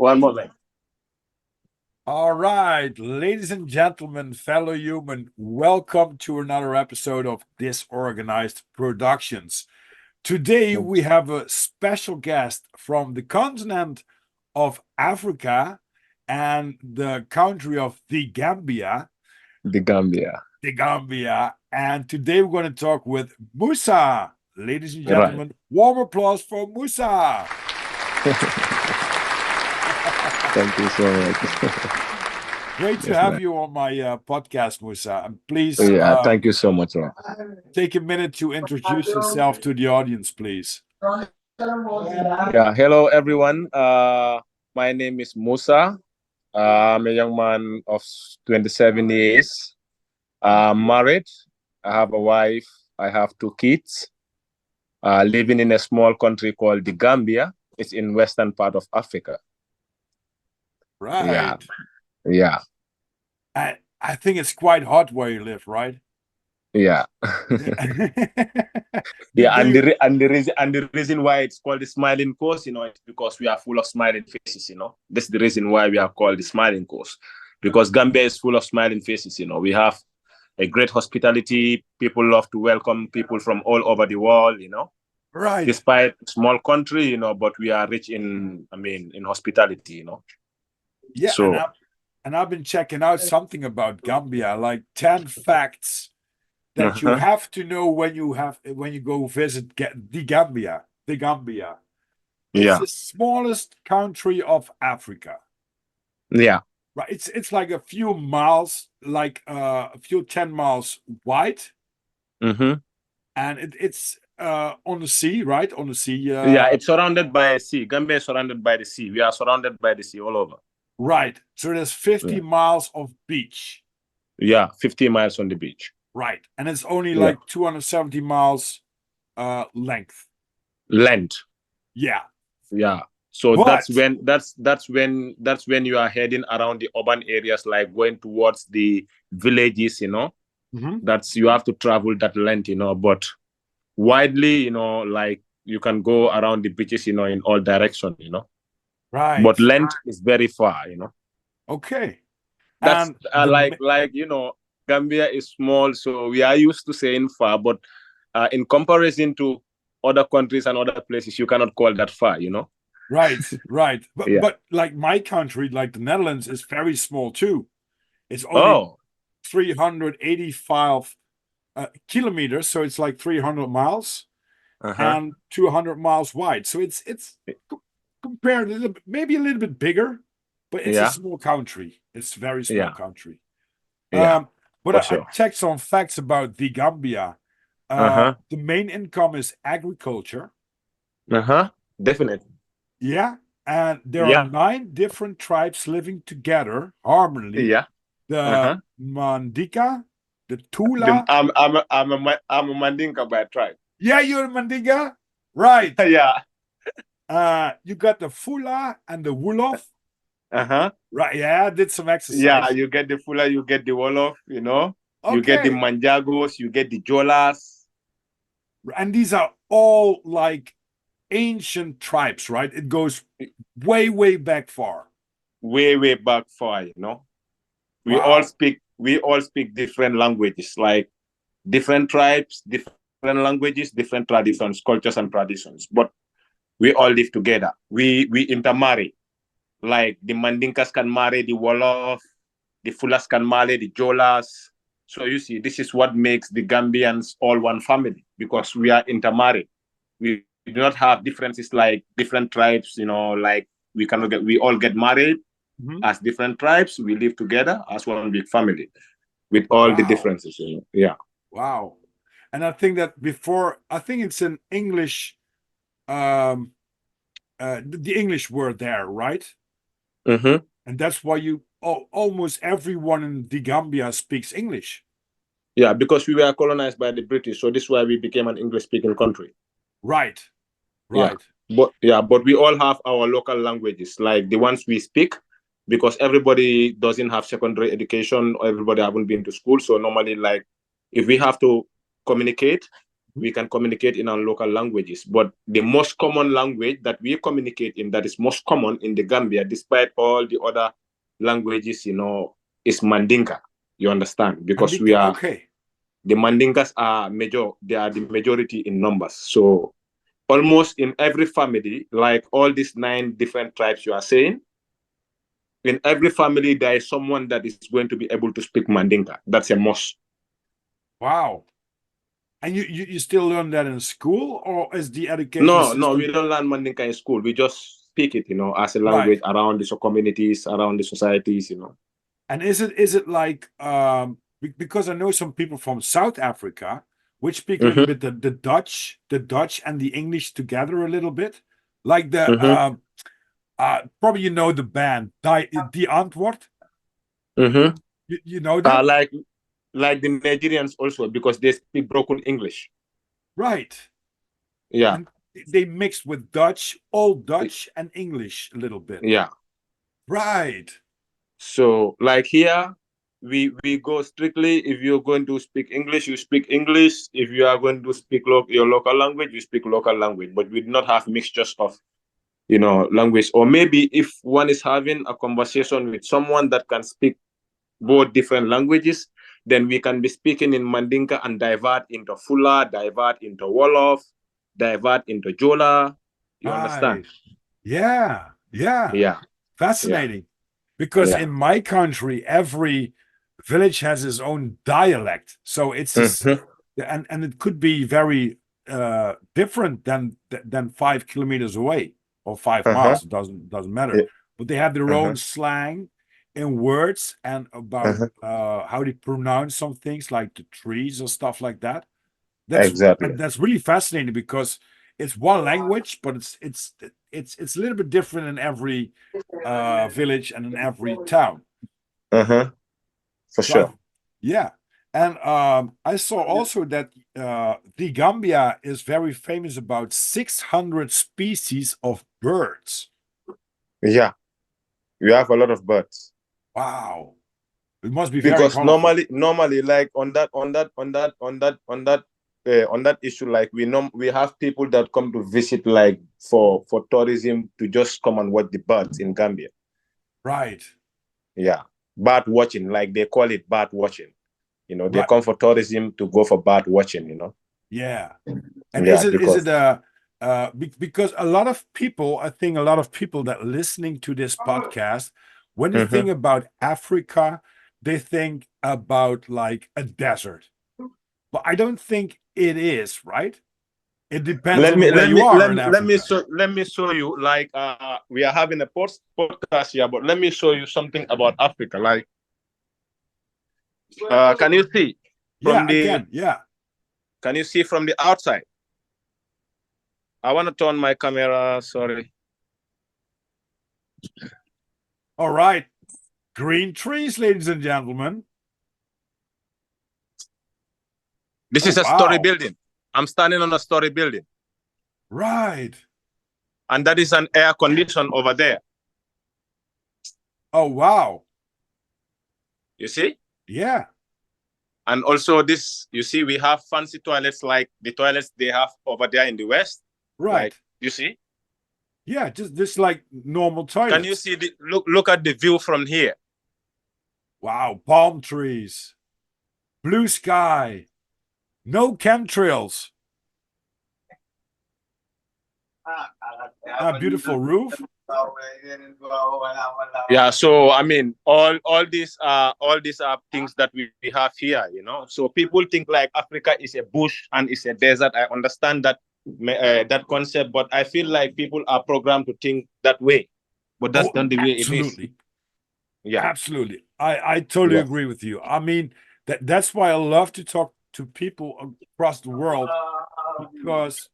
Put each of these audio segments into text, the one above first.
One moment. All right, ladies and gentlemen, fellow human, welcome to another episode of Disorganized Productions. Today we have a special guest from the continent of Africa and the country of the Gambia. The Gambia. The Gambia. And today we're going to talk with Musa. Ladies and Right. gentlemen, warm applause for Musa. Thank you so much. Great to Yes, have man. you on my podcast, Musa. And please Yeah, thank you so much, man. take a minute to introduce yourself to the audience, please. Yeah, hello everyone. My name is Musa. I'm a young man of 27 years. I'm married. I have a wife. I have 2 kids. Living in a small country called the Gambia. It's in western part of Africa. Yeah, Right. yeah, I think it's quite hot where you live, right? yeah. Do, Yeah, do and you, the reason why it's called the Smiling Coast, it's because we are full of smiling faces. That's the reason why we are called the Smiling Coast, because Gambia is full of smiling faces. We have a great hospitality. People love to welcome people from all over the world. right. Despite small country, but we are rich in hospitality. Yeah, So and I've been checking out something about Gambia, like 10 facts that you uh-huh. have to know when you go visit the Gambia. The Gambia. It's Yeah, the smallest country of Africa. yeah, Right. It's like a few miles, like a few 10 miles wide, mm-hmm. and it's on the sea, right? On the sea. Yeah. It's surrounded by a sea. Gambia is surrounded by the sea. We are surrounded by the sea all over. Right. So there's 50 Yeah, miles of beach. yeah, 50 miles on the beach. Right. And it's only Yeah, like 270 miles length. land. Yeah. Yeah. So But that's when you are heading around the urban areas, like going towards the villages. Mhm. That's you have to travel that length. But widely, like you can go around the beaches, in all direction. right. But length is very far. Okay. That's And the Gambia is small, so we are used to saying far, but in comparison to other countries and other places, you cannot call that far. right. But Yeah. but like my country, like the Netherlands, is very small too. It's only Oh. 385 kilometers, so it's like 300 miles Uh-huh. and 200 miles wide. So it's compared a little bit, maybe a little bit bigger, but it's a Yeah. small country. It's a very small Yeah. country. Yeah. But For I sure. checked some facts about the Gambia. Uh-huh. The main income is agriculture. Uh-huh. Definitely. Yeah. And there are Yeah. 9 different tribes living together harmoniously. Yeah. The Uh-huh. Mandinka, the Tula. I'm a Mandinka by tribe. Yeah, you're a Mandinka. Right. Yeah. You got the Fula and the Wolof. Uh-huh. Right. Yeah, I did some Yeah, exercise. you get the Fula, you get the Wolof, you get the Okay. Manjagos, you get the Jolas. And these are all like ancient tribes, right? It goes way, way back far. Way back far. We all Wow. speak different languages, like different tribes, different languages, different traditions, cultures and traditions, but we all live together. We intermarry, like the Mandinkas can marry the Wolof, the Fulas can marry the Jolas. So you see, this is what makes the Gambians all one family, because we are intermarried. We do not have differences like different tribes, like we all get married Mhm. as different tribes. We live together as one big family with all the Wow. differences. Yeah. Wow. And I think that I think it's an English, um, the English word there, right? Mm-hmm. And that's why almost everyone in the Gambia speaks English. Yeah, because we were colonized by the British, so this is why we became an English-speaking country. Right. Yeah, Right. but we all have our local languages, like the ones we speak, because everybody doesn't have secondary education, or everybody haven't been to school. So normally, like, if we have to communicate, we can communicate in our local languages. But the most common language that we communicate in, that is most common in the Gambia, despite all the other languages, is Mandinka. You understand? Because we Mandinka, are okay. the Mandinkas are major. They are the majority in numbers. So almost in every family, like all these 9 different tribes you are saying, in every family there is someone that is going to be able to speak Mandinka. That's a must. Wow. And you still learn that in school, or is the education No, we system don't learn Mandinka in school. We just speak it, as a right? language around the communities, around the societies. And is it like because I know some people from South Africa which speak a little Mm-hmm, bit the Dutch and the English together a little bit, like the mm-hmm, probably you know the band Die Antwoord. mm-hmm. You know them, Like the Nigerians also, because they speak broken English. right? Yeah, And they mixed with Dutch, Old Dutch, and English a little bit, yeah. right? So like here, we go strictly. If you're going to speak English, you speak English. If you are going to speak your local language, you speak local language. But we do not have mixtures of language. Or maybe if one is having a conversation with someone that can speak both different languages, then we can be speaking in Mandinka and divert into Fula, divert into Wolof, divert into Jola. You understand? Right. Yeah. Yeah. Yeah, yeah. Fascinating. Because Yeah. in my country, every village has its own dialect. So it's this, Mm-hmm. and it could be very different than 5 kilometers away or five Uh-huh. miles. It doesn't matter. Yeah. But they have their own Uh-huh. slang in words and about Uh-huh. how they pronounce some things like the trees or stuff like that. That's Exactly. that's really fascinating because it's one language, but it's a little bit different in every village and in every town. Uh-huh. For So I've sure. yeah, and I saw also that the Gambia is very famous about 600 species of birds. Yeah. We have a lot of birds. Wow, it must be very Because colorful. normally like on that issue, like we have people that come to visit, like for tourism, to just come and watch the birds in Gambia. Right, Yeah. Bird watching, like they call it bird watching. They right, come for tourism to go for bird watching. yeah. And Yeah, is because it because a lot of people, I think a lot of people that listening to this podcast, when they think Mhm. about Africa, they think about like a desert. But I don't think it is, right? It depends let on me where let you me are let in me let me Africa. show let me show you, like we are having a podcast here, but let me show you something about Africa. Like can you see Yeah, from I the can. Yeah. can you see from the outside? I want to turn my camera, sorry. All right. Green trees, ladies and gentlemen. This Oh, is a story wow. building. I'm standing on a story building, Right. and that is an air condition over there. Oh, wow. You see? Yeah. And also this, you see, we have fancy toilets like the toilets they have over there in the West. Right. Like, you see? Yeah, just like normal Can you toilets. see the look at the view from here? Wow. Palm trees, blue sky, no chemtrails. A beautiful roof. Yeah, so I mean, all these are things that we have here, So people think like Africa is a bush and it's a desert. I understand that concept, but I feel like people are programmed to think that way. But that's Oh, not the way it is. absolutely. Yeah. Absolutely. I totally Yeah. agree with you. I mean, that's why I love to talk to people across the world because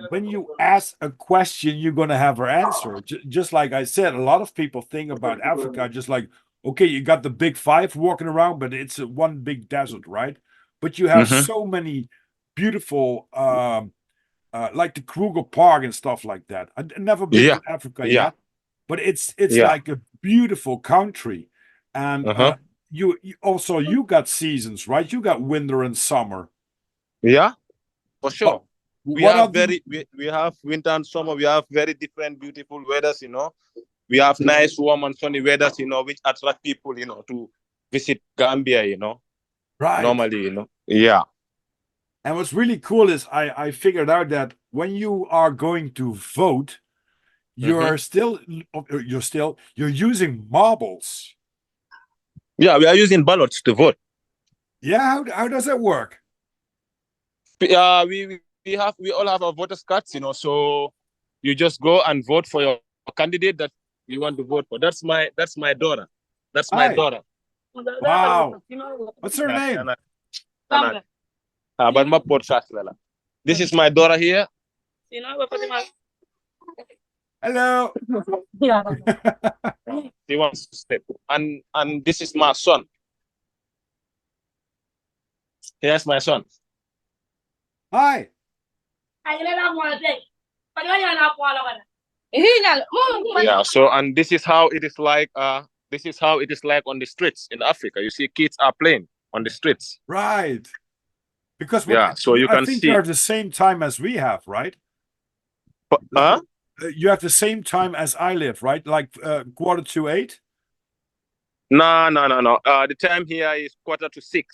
when you ask a question, you're going to have an answer. Just like I said, a lot of people think about Africa just like, okay, you got the big five walking around, but it's one big desert, right? But you have Mm-hmm. so many beautiful, like the Kruger Park and stuff like that. I've never been Yeah. to Africa Yeah. yet, but it's Yeah. like a beautiful country. And Uh-huh. you also you got seasons, right? You got winter and summer. Yeah. For sure. We What are have the we have winter and summer. We have very different, beautiful weathers. We have nice, warm and sunny weathers. Which attract people. To visit Gambia. right? Normally. Yeah. And what's really cool is I figured out that when you are going to vote, Mhm. you're using marbles. Yeah, we are using ballots to vote. Yeah, how does that work? We all have our voters cards. So you just go and vote for your candidate that you want to vote for. That's my daughter. That's my Hi. daughter. Wow. What's her name? But my podcast, this is my daughter here. Hello. She wants to step, and this is my son. Here's my son. Hi. Yeah. So, and this is how it is like. This is how it is like on the streets in Africa. You see, kids are playing on the streets. Right. Because Yeah. So you I can think see. you are the same time as we have, right? Huh? You have the same time as I live, right? Like 7:45. No, no, no, no. The time here is 5:45.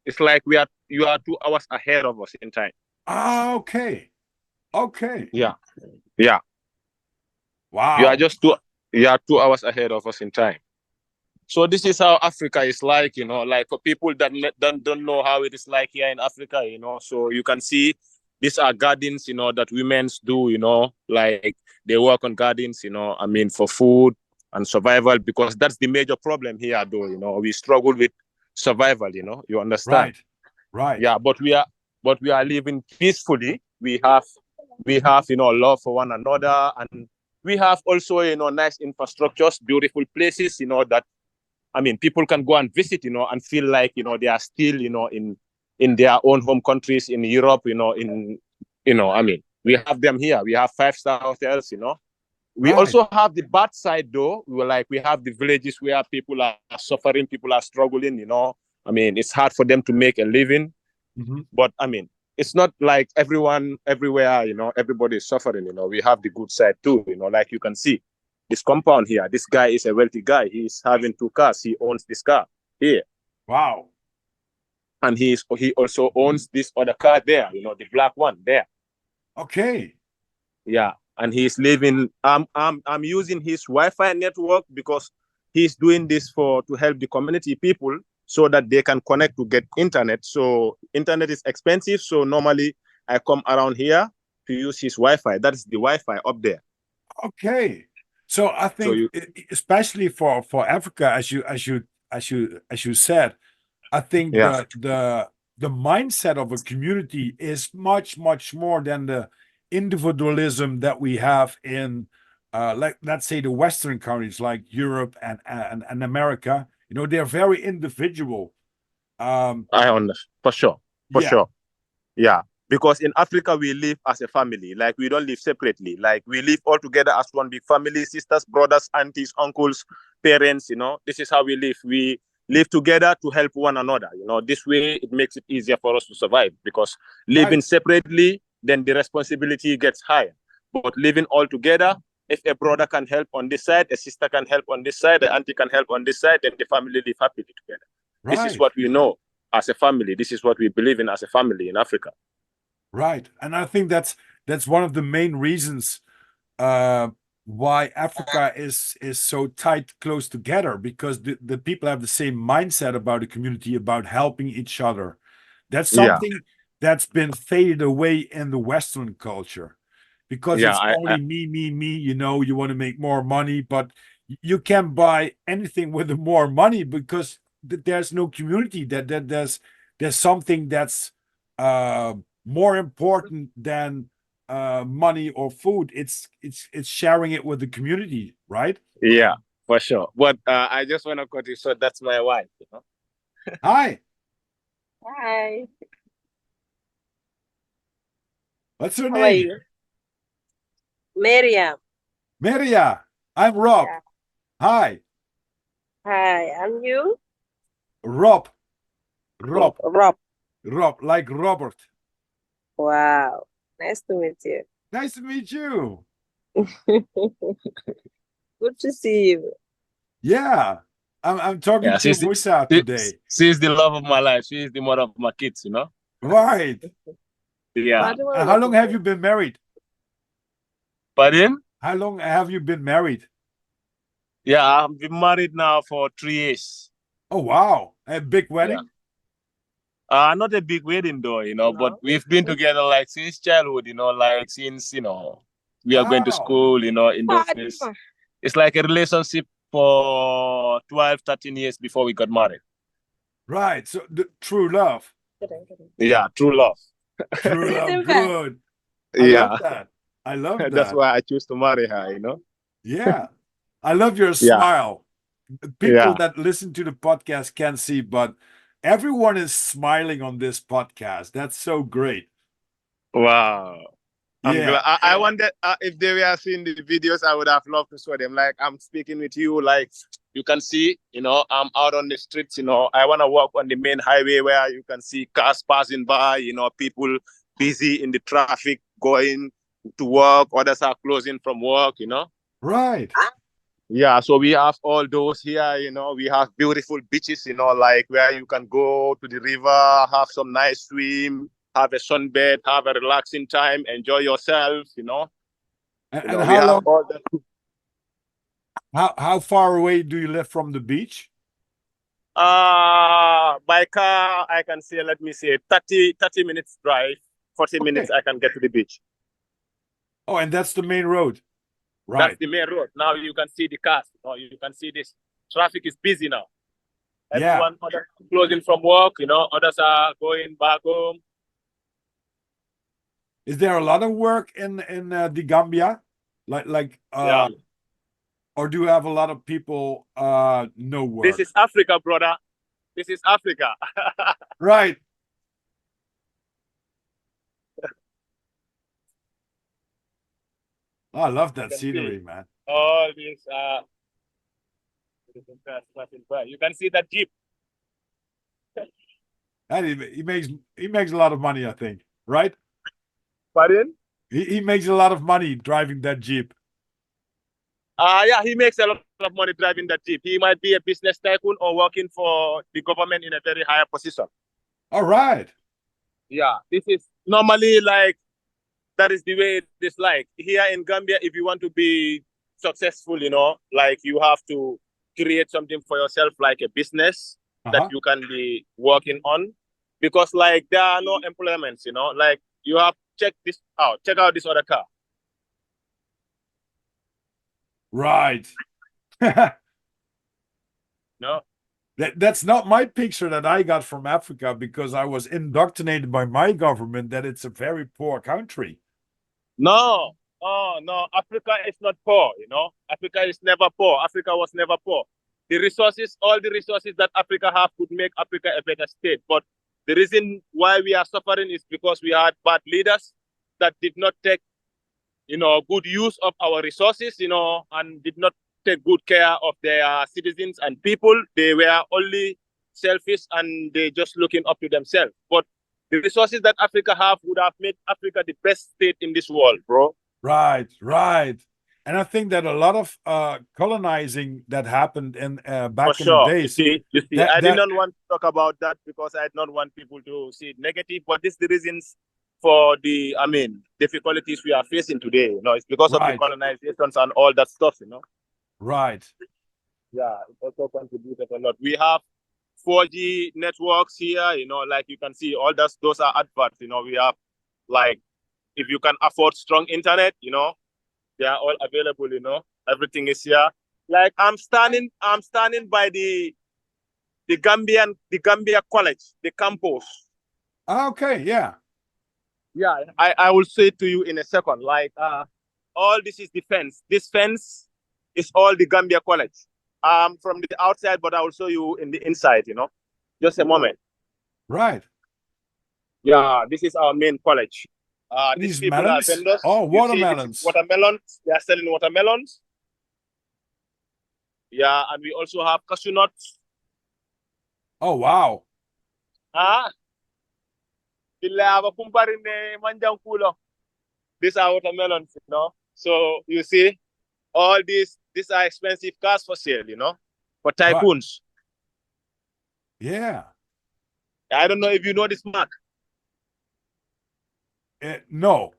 It's like you are 2 hours ahead of us in time. Ah, okay. Okay. Yeah. Yeah. You are Wow. just 2 hours ahead of us in time. So this is how Africa is like, like for people that don't know how it is like here in Africa, So you can see these are gardens, that women's do, like they work on gardens, I mean, for food and survival, because that's the major problem here, though, we struggle with survival, you understand? Right. Right. Yeah, but we are living peacefully. We have love for one another, and we have also nice infrastructures, beautiful places, that I mean, people can go and visit, and feel like, they are still, in their own home countries in Europe, I mean, we have them here. We have 5-star hotels. We Right. also have the bad side, though. We have the villages where people are suffering, people are struggling. I mean, it's hard for them to make a living. Mhm. But I mean, it's not like everyone everywhere. Everybody is suffering. We have the good side too. Like you can see this compound here. This guy is a wealthy guy. He's having 2 cars. He owns this car here, Wow. and he also owns this other car there. The black one there. Okay. Yeah, and he's living. I'm using his Wi-Fi network because he's doing this to help the community people so that they can connect to get internet. So internet is expensive. So normally I come around here to use his Wi-Fi. That is the Wi-Fi up there. Okay. So I So think especially for Africa, as you said, I think yeah, the mindset of a community is much more than the individualism that we have in let's say the Western countries like Europe and America. They're very individual. I understand for sure, for Yeah, sure. Yeah, because in Africa we live as a family. Like we don't live separately. Like we live all together as one big family: sisters, brothers, aunties, uncles, parents. This is how we live. We live together to help one another. This way it makes it easier for us to survive. Because living right, separately, then the responsibility gets higher. But living all together, if a brother can help on this side, a sister can help on this side, the auntie can help on this side, then the family live happily together. This is right, what we know as a family. This is what we believe in as a family in Africa. right. And I think that's one of the main reasons uh, why Africa is so tight, close together, because the people have the same mindset about the community, about helping each other. That's Yeah, something that's been faded away in the Western culture because yeah, it's only me. You want to make more money, but you can buy anything with the more money because there's no community. That there's something that's uh, more important than money or food. It's sharing it with the community, right? yeah, for sure. But I just want to cut you short. That's my wife. Hi, Hi, what's your how are name? you? Miriam. Maria. I'm Rob. Yeah. Hi, Hi, and you? Rob. Rob. Rob. Rob, like Robert. Wow. Nice to meet you. Nice to meet you. Good to see you. Yeah. I'm talking Yeah, to Musa today. she's the love of my life. She is the mother of my kids, you know? Right. Yeah. And how long have you been married? Pardon? How long have you been married? Yeah, I've been married now for 3 years. Oh, wow. A big Yeah. wedding? Not a big wedding though, you know, but we've been together like since childhood, you know, like since, you know, we are going to Wow. school, you know, in those days. It's like a relationship for 12, 13 years before we got married. Right. So the true love. Yeah, true love. True love. Listen back. Good. I Yeah, love that. I love that's that. why I choose to marry her, you know? Yeah. I love your Yeah, smile. People yeah. that listen to the podcast can't see, but everyone is smiling on this podcast. That's so great. Wow. I'm Yeah. glad. I wondered if they were seeing the videos, I would have loved to show them. Like, I'm speaking with you, like, you can see, you know, I'm out on the streets, you know. I want to walk on the main highway where you can see cars passing by, you know, people busy in the traffic going to work, others are closing from work, you know. Right. Yeah, so we have all those here, you know. We have beautiful beaches, you know, like where you can go to the river, have some nice swim, have a sunbed, have a relaxing time, enjoy yourself, you know. And, We how have long, all that. how far away do you live from the beach? By car, I can say, let me say, 30 minutes drive, 40 minutes, Okay. I can get to the beach. Oh, and that's the main road. That's Right. the main road. Now you can see the cars, you know, you can see this. Traffic is busy now. Yeah. Everyone, others closing from work, you know, others are going back home. Is there a lot of work in the Gambia? Yeah. Or do you have a lot of people no work? This is Africa, brother. This is Africa. Right. Oh, I love that scenery, man. All these you can see that jeep. And he makes a lot of money, I think. Right? Pardon? He makes a lot of money driving that Jeep. Yeah, he makes a lot of money driving that jeep. He might be a business tycoon or working for the government in a very higher position. All right. Yeah, this is normally like that is the way it is like here in Gambia. If you want to be successful, you know, like you have to create something for yourself, like a business that you can be working on, because like there are no employments, you know, like you have check out this other car. Right. No, That's not my picture that I got from Africa because I was indoctrinated by my government that it's a very poor country. no, oh no, Africa is not poor, you know. Africa is never poor. Africa was never poor. The resources, all the resources that Africa have could make Africa a better state. But the reason why we are suffering is because we had bad leaders that did not take, you know, good use of our resources, you know, and did not take good care of their citizens and people. They were only selfish and they just looking up to themselves. But the resources that Africa have would have made Africa the best state in this world, bro. Right, right. And I think that a lot of colonizing that happened in For back in the sure. days You see, that I did that not want to talk about that because I did not want people to see it negative. But this is the reasons for the, I mean, difficulties we are facing today. You know, it's because of the right, colonizations and all that stuff. You know. right. Yeah, it also contributed a lot. We have 4G networks here. You know, like you can see, all those are adverts. You know, we have like if you can afford strong internet, you know, they are all available. You know, everything is here. Like I'm standing by the Gambia College, the campus. Okay, yeah. Yeah, I will say to you in a second. Like all this is the fence. This fence is all the Gambia College. From the outside, but I will show you in the inside, you know. Just a moment. Right. Yeah, this is our main college. These These people are melons. vendors. Oh, You see, this is watermelons. watermelons. They are selling watermelons. Yeah, and we also have cashew nuts. Oh, wow. Ah, Bilava kumparinde manjang kulo. These are watermelons, you know. So you see, all these are expensive cars for sale, you know, for Right. tycoons. Yeah. I don't know if you know this mark. No.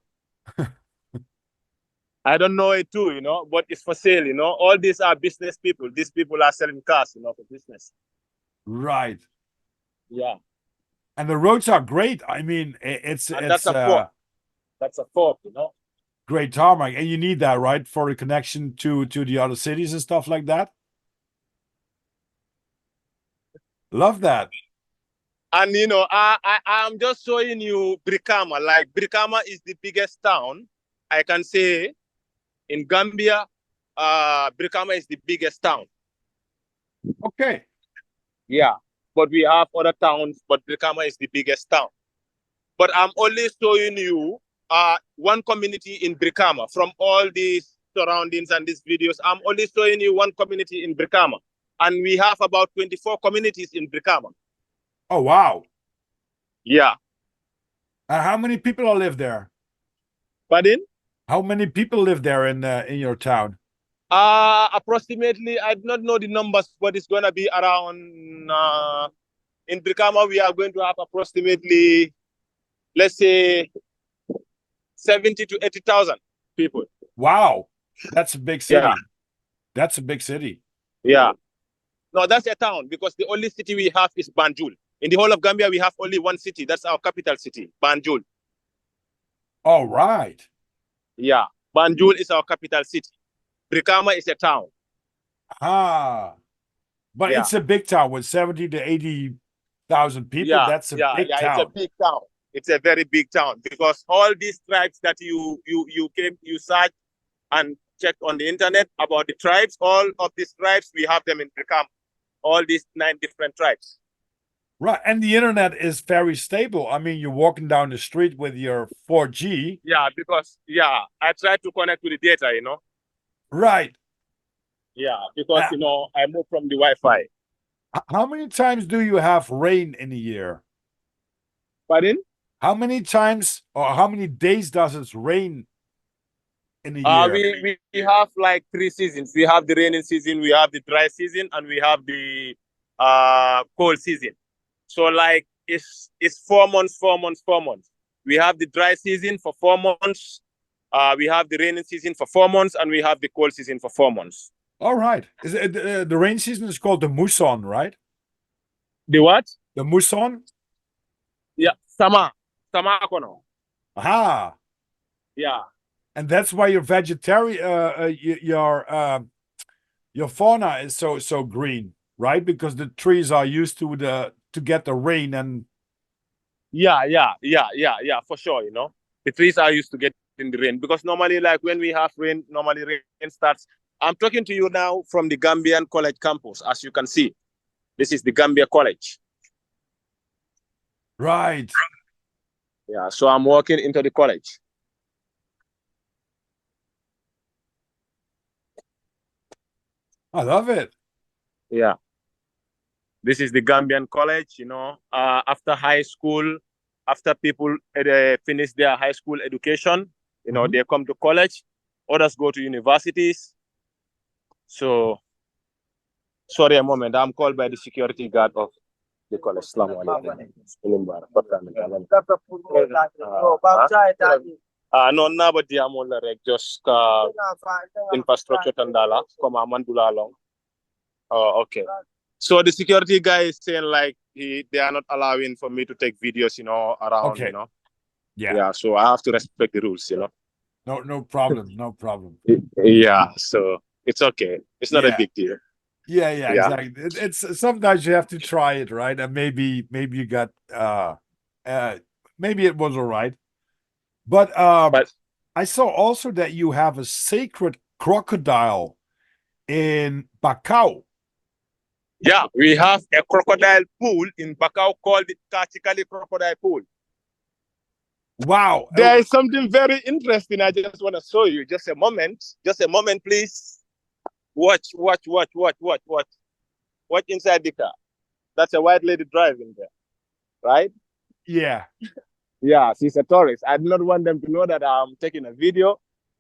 I don't know it too, you know, but it's for sale, you know. All these are business people. These people are selling cars, you know, for business. Right. Yeah. And the roads are great. I mean, it's And that's a fork. That's a fork, you know. great tarmac, and you need that, right, for the connection to the other cities and stuff like that. Love that. And you know, I'm just showing you Brikama. Like Brikama is the biggest town, I can say, in Gambia. Brikama is the biggest town. Okay. Yeah, but we have other towns, but Brikama is the biggest town. But I'm only showing you one community in Brikama from all these surroundings and these videos. I'm only showing you one community in Brikama, and we have about 24 communities in Brikama. Oh wow. Yeah. And how many people live there? Pardon? How many people live there in your town? Approximately, I do not know the numbers, but it's going to be around, in Brikama, we are going to have approximately, let's say, 70 to 80,000 people. Wow. That's a big city. Yeah. That's a big city. Yeah. No, that's a town, because the only city we have is Banjul. In the whole of Gambia, we have only one city. That's our capital city, Banjul. All right. Yeah. Banjul is our capital city. Brikama is a town. Ah. But Yeah. it's a big town with 70 to 80,000 people. Yeah, That's a big It's town. a big town. It's a very big town, because all these tribes that you search and checked on the internet about the tribes, all of these tribes, we have them in Brikama. All these 9 different tribes. Right. And the internet is very stable. I mean, you're walking down the street with your 4G. Yeah, because I try to connect with the data, you know. Right. Yeah, because you know, I moved from the Wi-Fi. How many times do you have rain in a year? Pardon? How many times or how many days does it rain in a year? We have like 3 seasons. We have the rainy season, we have the dry season, and we have the cold season. So like it's 4 months, 4 months, 4 months. We have the dry season for 4 months. We have the rainy season for 4 months, and we have the cold season for 4 months. All right. Is it, the rain season is called the muson, right? The what? The muson? Yeah, summer kono. Aha. Yeah. And that's why your vegetarian your fauna is so green, right? Because the trees are used to get the rain and Yeah, for sure, you know. The trees are used to get in the rain, because normally, like when we have rain, normally rain starts. I'm talking to you now from the Gambian College campus. As you can see, this is the Gambia College. right. Yeah, so I'm walking into the college. I love it. Yeah. This is the Gambian College, you know. After high school, after people finish their high school education, you know, they come to college. Others go to universities. So, sorry a moment. I'm called by the security guard of the college. No, na ba dia mo la rek just infrastructure tandala koma mandula long. Oh, okay. So the security guy is saying like they are not allowing for me to take videos, you know, around, Okay. you know. Yeah. Yeah, so I have to respect the rules, you know. No problem. No problem. Yeah, so it's okay. It's not a big deal. Yeah, Yeah. exactly. It's sometimes you have to try it, right? And maybe you got maybe it was all right. But I saw also that you have a sacred crocodile in Bacau. Yeah, we have a crocodile pool in Bacau called the Kachikali Crocodile Pool. Wow. There is something very interesting I just want to show you. Just a moment. Just a moment, please. Watch. Watch inside the car. That's a white lady driving there, right? Yeah. Yeah, she's a tourist. I do not want them to know that I'm taking a video,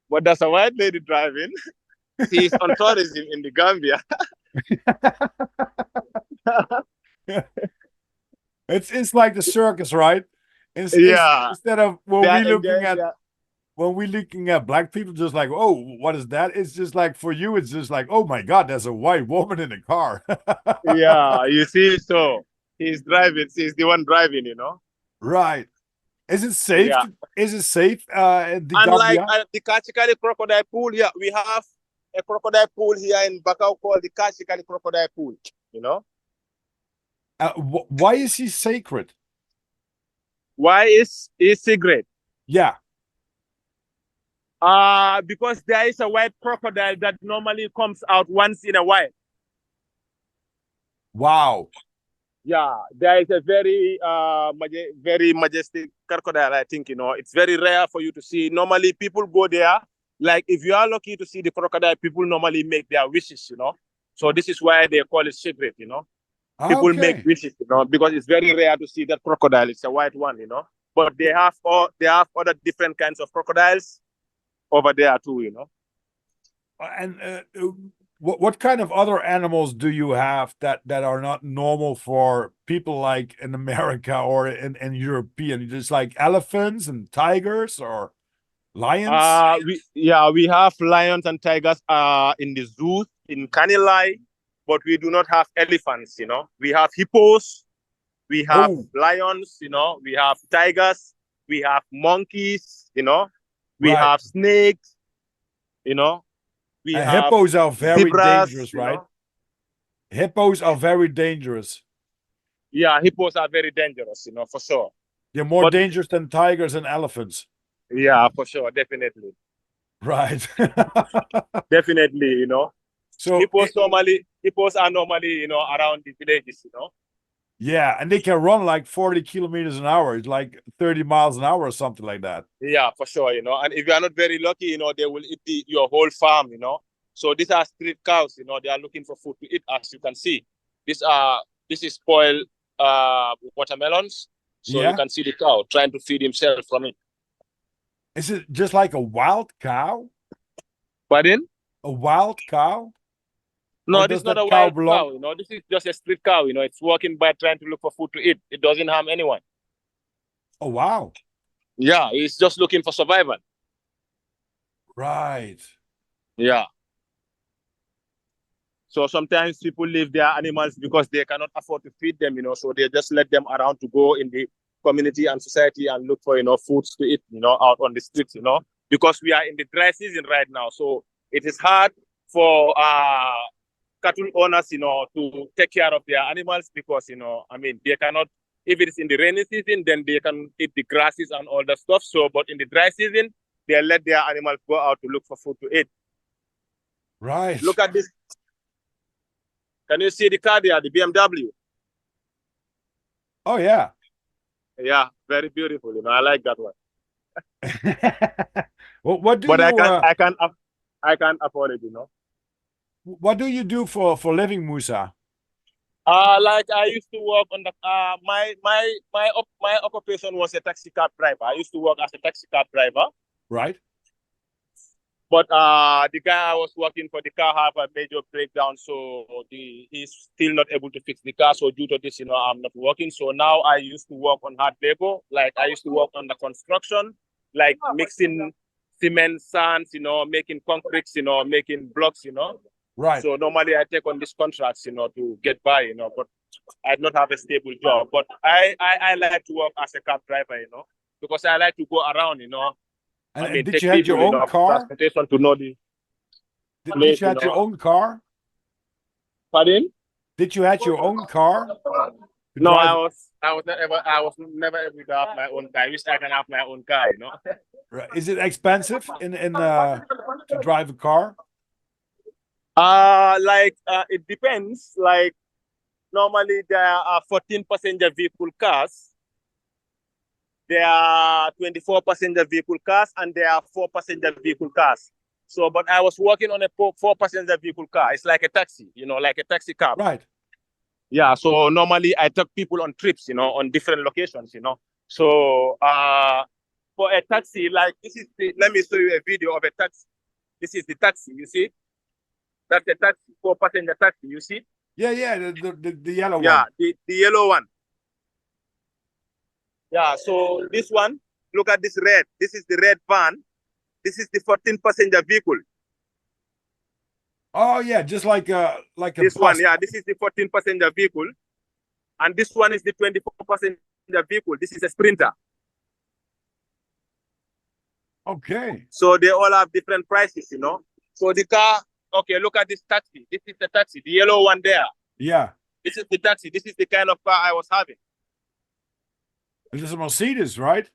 but there's a white lady driving. She's on tourism in the Gambia. It's like the circus, right? Yeah, Instead of they are enjoying their. when we looking at black people, just like, oh, what is that? It's just like for you, it's just like, oh my God, there's a white woman in the car. Yeah, you see, so he's driving. She's the one driving, you know. Right. Is it safe? Yeah. Is it safe at the Unlike Gambia? the Kachikali crocodile pool, yeah, we have a crocodile pool here in Bakau called the Kachikali crocodile pool. You know Why is he sacred? why is cigarette? Yeah. Because there is a white crocodile that normally comes out once in a while. Wow. Yeah, there is a very majestic crocodile. I think it's very rare for you to see. Normally, people go there. Like if you are lucky to see the crocodile, people normally make their wishes. So this is why they call it secret. People make Okay. wishes. Because it's very rare to see that crocodile. It's a white one. But they have other different kinds of crocodiles over there too. And what kind of other animals do you have that are not normal for people like in America or in European? Just like elephants and tigers or lions? We have lions and tigers in the zoo in Kanilai, but we do not have elephants. We have hippos, we have Oh, lions. We have tigers, we have monkeys. We right. have snakes. We have Hippos are very zebras. dangerous, right? Hippos are very dangerous. Yeah, hippos are very dangerous. For sure. They're more But dangerous than tigers and elephants. yeah, for sure, definitely, Right. definitely. So Hippos are normally around the villages. yeah, and they can run like 40 kilometers an hour. It's like 30 miles an hour or something like that. Yeah, for sure. And if you are not very lucky, they will eat your whole farm. So these are street cows. They are looking for food to eat, as you can see. This is spoiled watermelons. So you Yeah. can see the cow trying to feed himself from it. Is it just like a wild cow? Pardon? A wild cow? No, Or this does is not a that cow wild belong? cow. This is just a street cow. It's walking by trying to look for food to eat. It doesn't harm anyone. Oh, wow. Yeah, it's just looking for survival. Right. Yeah. So sometimes people leave their animals because they cannot afford to feed them, so they just let them around to go in the community and society and look for, foods to eat, out on the streets, because we are in the dry season right now. So it is hard for cattle owners, to take care of their animals because, they cannot, if it is in the rainy season, then they can eat the grasses and all that stuff. So, but in the dry season, they let their animals go out to look for food to eat. Right. Look at this. Can you see the car there, the BMW? Oh, yeah. Yeah, very beautiful. I like that one. Well, what do But you I can't afford it. what do you do for living, Musa? Like I used to work on the my occupation was a taxi cab driver. I used to work as a taxi cab driver. Right. But the guy I was working for, the car have a major breakdown, so he's still not able to fix the car. So due to this, I'm not working. So now I used to work on hard labor. Like I used to work on the construction, like mixing cement, sands, making concretes, making blocks, Right. So normally I take on these contracts, to get by, but I do not have a stable job. But I like to work as a cab driver, because I like to go around, And did take you have people, your own car? transportation to know the Did place, you have your own car? Pardon? Did you have your own car to No, drive? I was never able to have my own car. I wish I can have my own car, Right. Is it expensive in to drive a car? It depends. Like normally there are 14 passenger vehicle cars. There are 24 passenger vehicle cars and there are 4 passenger vehicle cars. So, but I was working on a 4 passenger vehicle car. It's like a taxi, like a taxi cab. Right. Yeah. So normally I took people on trips, on different locations, So for a taxi, like this is let me show you a video of a taxi. This is the taxi, you see? That's a taxi, 4-passenger taxi, you see? Yeah, the yellow Yeah, one. the yellow one. Yeah, so this one, look at this red. This is the red van. This is the 14-passenger vehicle. Oh yeah, just like a This bus. one, yeah, this is the 14-passenger vehicle. And this one is the 24-passenger vehicle. This is a Sprinter. Okay. So they all have different prices, you know. So the car, okay, look at this taxi. This is the taxi, the yellow one there. Yeah. This is the taxi. This is the kind of car I was having. This is a Mercedes, right?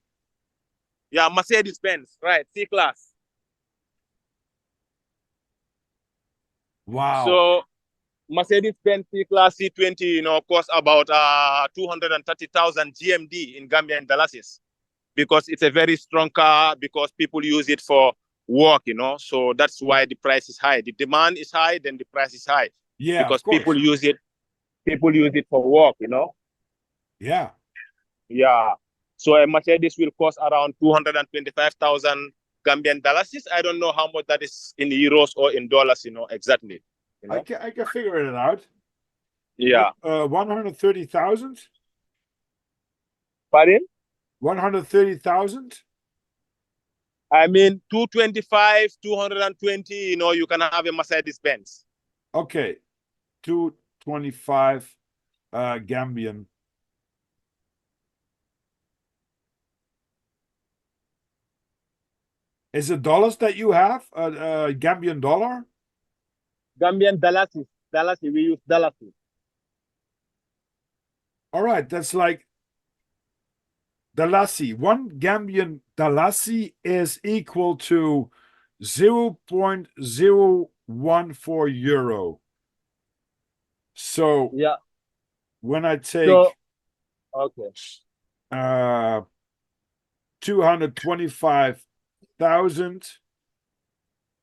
Yeah, Mercedes Benz, right? C-Class. Wow. So Mercedes Benz C-Class C20, you know, costs about 230,000 GMD in Gambia and Dallas, because it's a very strong car, because people use it for work, you know. So that's why the price is high. The demand is high, then the price is high. Yeah, because of course. people use it for work, you know. Yeah. Yeah. So a Mercedes will cost around 225,000 Gambian dollars. I don't know how much that is in euros or in dollars, you know, exactly. You know? I can figure it out. Yeah. 130,000? Pardon? 130,000? I mean, 225, 220, you know, you can have a Mercedes Benz. Okay. 225 Gambian. Is it dollars that you have? Gambian dollar? Gambian dollars, we use dollars. All right, that's like Dalasi. One Gambian Dalasi is equal to 0.014 euro. So Yeah. when I take So, okay. 225,000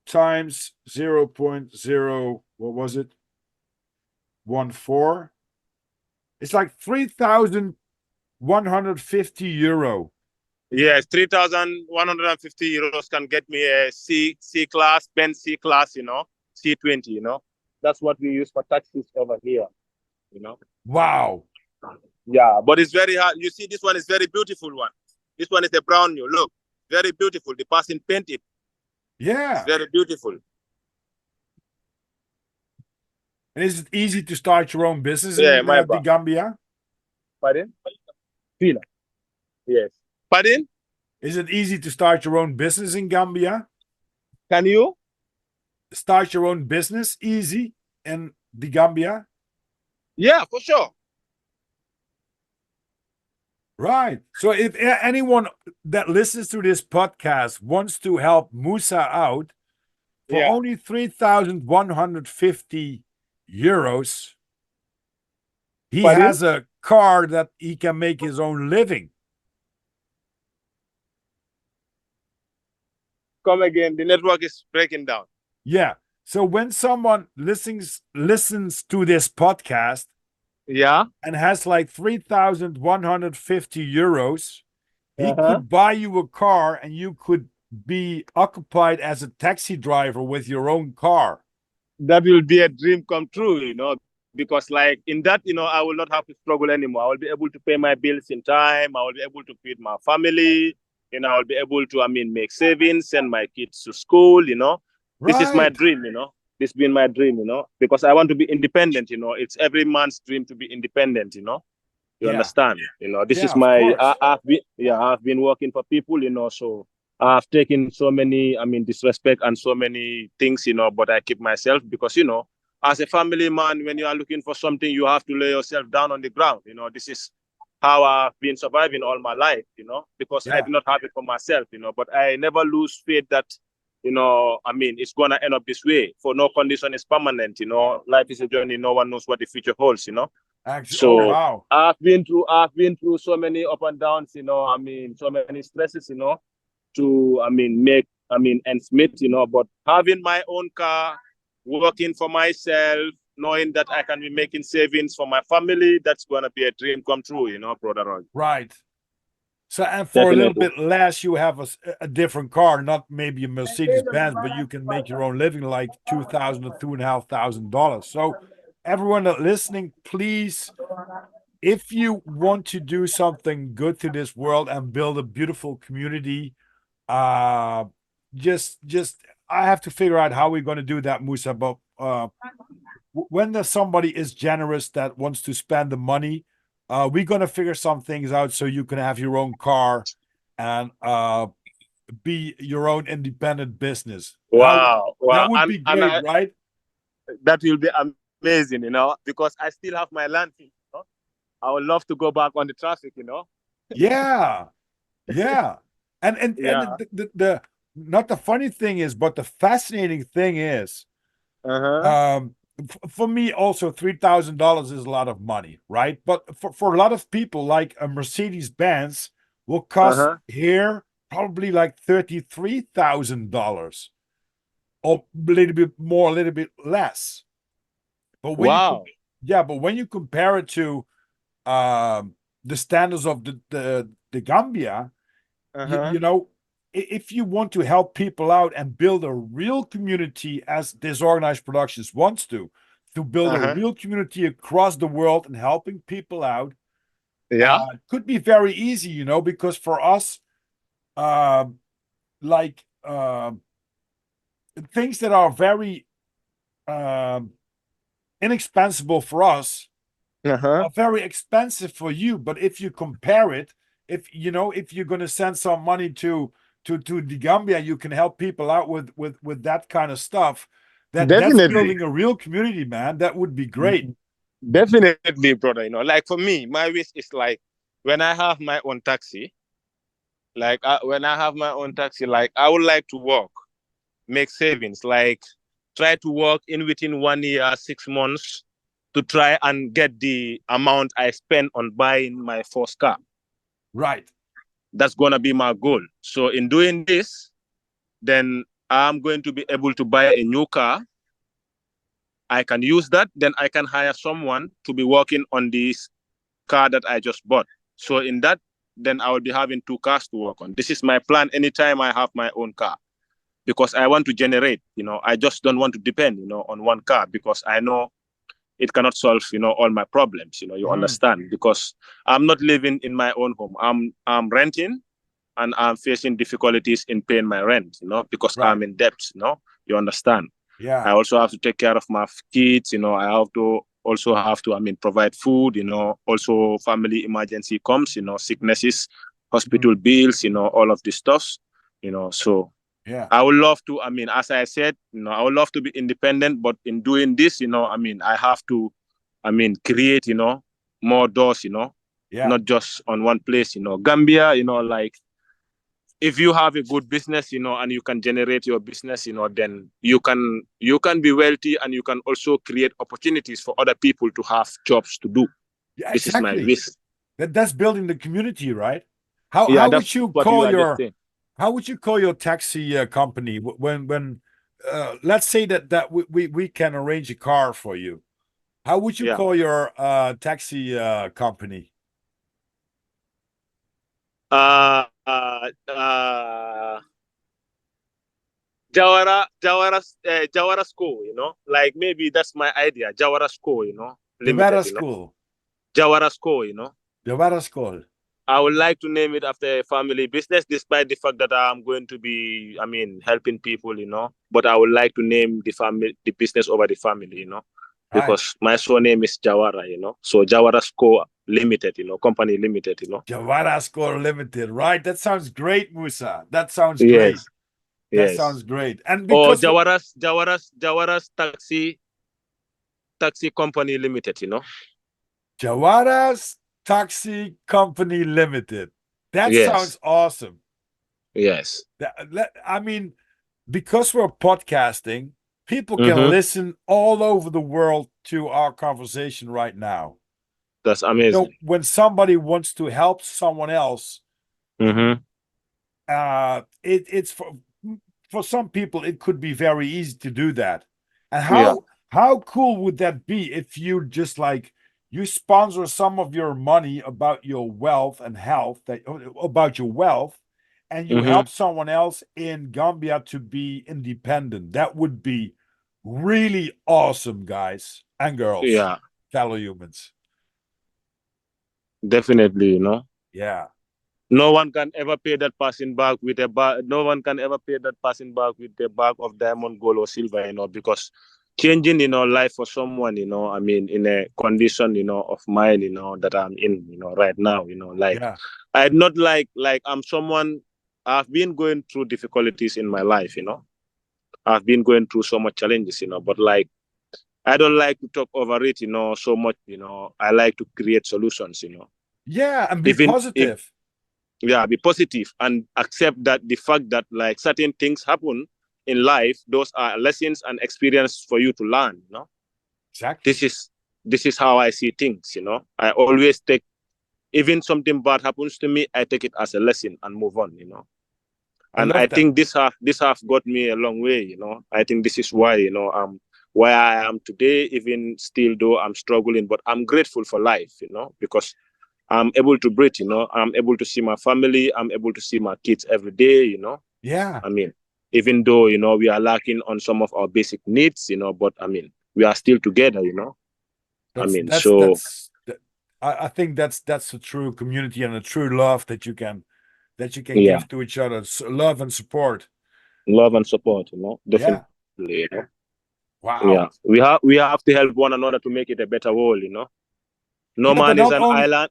times 0.0, what was it? 14. It's like 3,150 euro. Yes, 3,150 euros can get me a C-Class, Benz C-Class, you know, C20, you know. That's what we use for taxis over here, you know. Wow. Yeah, but it's very hard. You see, this one is very beautiful one. This one is a brown new. Look, very beautiful. The person painted. Yeah. It's very beautiful. And is it easy to start your own business Yeah, in my the Gambia? Pardon? Fila. Yes. Pardon? Is it easy to start your own business in Gambia? Can you? Start your own business easy in the Gambia? Yeah, for sure. Right. So if anyone that listens to this podcast wants to help Musa out for only 3,150 euros, he Pardon? has a car that he can make his own living. Come again. The network is breaking down. Yeah. So when someone listens to this podcast, yeah, and has like 3,150 euros, he could buy you a car and you could be occupied as a taxi driver with your own car. That will be a dream come true, you know, because like in that, you know, I will not have to struggle anymore. I will be able to pay my bills in time. I will be able to feed my family. You know, I'll be able to, make savings, send my kids to school, you know. Right. This is my dream, you know. This been my dream, you know, because I want to be independent, you know. It's every man's dream to be independent, you know. You understand? You know, this is my, I've been working for people, you know, so I've taken so many, disrespect and so many things, you know, but I keep myself because, you know, as a family man, when you are looking for something, you have to lay yourself down on the ground. You know, this is how I've been surviving all my life, you know, because I did not have it for myself, you know, but I never lose faith that, you know, it's going to end up this way. For no condition is permanent, you know. Life is a journey. No one knows what the future holds, you know. Actually, so I've been through so many up and downs, you know. So many stresses, you know, to make ends meet, you know. But having my own car, working for myself, knowing that I can be making savings for my family, that's gonna be a dream come true, you know, brother Roy. Right. So, and for a little Definitely. bit less, you have a different car, not maybe a Mercedes Benz, but you can make your own living like $2,000 or $2,500. So, everyone that listening, please, if you want to do something good to this world and build a beautiful community, uh, just I have to figure out how we're going to do that, Musa. But when there's somebody is generous that wants to spend the money, we're gonna figure some things out so you can have your own car and be your own independent business. How Wow, that wow, would be and great, right? that will be amazing, because I still have my land. I would love to go back on the traffic. Yeah, yeah. And Yeah. the not the funny thing is, but the fascinating thing is, Uh-huh. for me also $3,000 is a lot of money, right? But for a lot of people, like a Mercedes Benz will cost Uh-huh. here probably like $33,000 or a little bit more, a little bit less. But when you Wow. yeah, but when you compare it to the standards of the Gambia, Uh-huh. you know, if you want to help people out and build a real community as Disorganized Productions wants to build a Uh-huh. real community across the world and helping people out, Yeah. could be very easy, because for us, um, like things that are very um, inexpensive for us Uh-huh. are very expensive for you. But if you compare it, if you're going to send some money to the Gambia, you can help people out with that kind of stuff. That's Definitely. building a real community, man. That would be great. Definitely, brother. Like for me, my wish is like when I have my own taxi, like I would like to work, make savings, like try to work in within 1 year, 6 months to try and get the amount I spend on buying my first car. Right. That's gonna be my goal. So in doing this, then I'm going to be able to buy a new car. I can use that. Then I can hire someone to be working on this car that I just bought. So in that, then I will be having two cars to work on. This is my plan anytime I have my own car because I want to generate, I just don't want to depend, on one car because I know it cannot solve, all my problems, you Mhm. understand? Because I'm not living in my own home. I'm renting and I'm facing difficulties in paying my rent, because Right. I'm in debt, you understand? I Yeah. also have to take care of my kids, I have to also have to, provide food, also family emergency comes, sicknesses, Mhm. hospital bills, all of this stuff, so Yeah. I would love to, as I said, I would love to be independent, but in doing this, I have to, create, more doors, Yeah. not just on one place, Gambia, like if you have a good business, and you can generate your business, then you can be wealthy and you can also create opportunities for other people to have jobs to do. Yeah. This is my Exactly. wish. That's building the community, right? How Yeah, how that's would you what you call are just your saying. how would you call your taxi company when let's say that we can arrange a car for you. How would you Yeah. call your taxi company? Uh, uh, uh, Jawara School, like maybe that's my idea. Jawara School, Devara limited, School. Jawara School, Devara School. I would like to name it after a family business, despite the fact that I'm going to be, helping people, But I would like to name the business over the family, Right. because my surname is Jawara, So Jawara School Limited, company limited, Devara School Limited. Right. That sounds great, Musa. That sounds great. Yes, That yes. sounds great. And Or because Jawara's taxi company limited, Jawara's Taxi Company Limited. That Yes, sounds awesome. yes. I mean, because we're podcasting, people can Mm-hmm. listen all over the world to our conversation right now. That's So amazing. when somebody wants to help someone else, Mm-hmm. it's for some people it could be very easy to do that. And Yeah. how cool would that be if you just like you sponsor some of your money about your wealth and health, about your wealth, and you Mm-hmm. help someone else in Gambia to be independent. That would be really awesome, guys and girls, Yeah, fellow humans. definitely. Yeah. No one can ever pay that person back with a bag. No one can ever pay that person back with a bag of diamond, gold, or silver. Because changing, life for someone, I mean, in a condition, of mine, that I'm in, right now, like Yeah. I'd not like I'm someone. I've been going through difficulties in my life. I've been going through so much challenges. But like I don't like to talk over it, so much. I like to create solutions. Yeah. And be Even if positive. yeah, be positive and accept that the fact that like certain things happen in life, those are lessons and experience for you to learn. Exactly. This is how I see things. I always take, even something bad happens to me, I take it as a lesson and move on. I And I love that. think this have got me a long way. I think this is why where I am today, even still though I'm struggling, but I'm grateful for life. Because I'm able to breathe. I'm able to see my family. I'm able to see my kids every day. Yeah. I mean, even though we are lacking on some of our basic needs. But I mean, we are still together. I That's mean, that's so that's that, I think that's a true community and a true love that you can yeah, give to each other. Love and support. love and support. Yeah. Definitely. Yeah, Wow. we have to help one another to make it a better world. No Yeah, but man is not an only. island.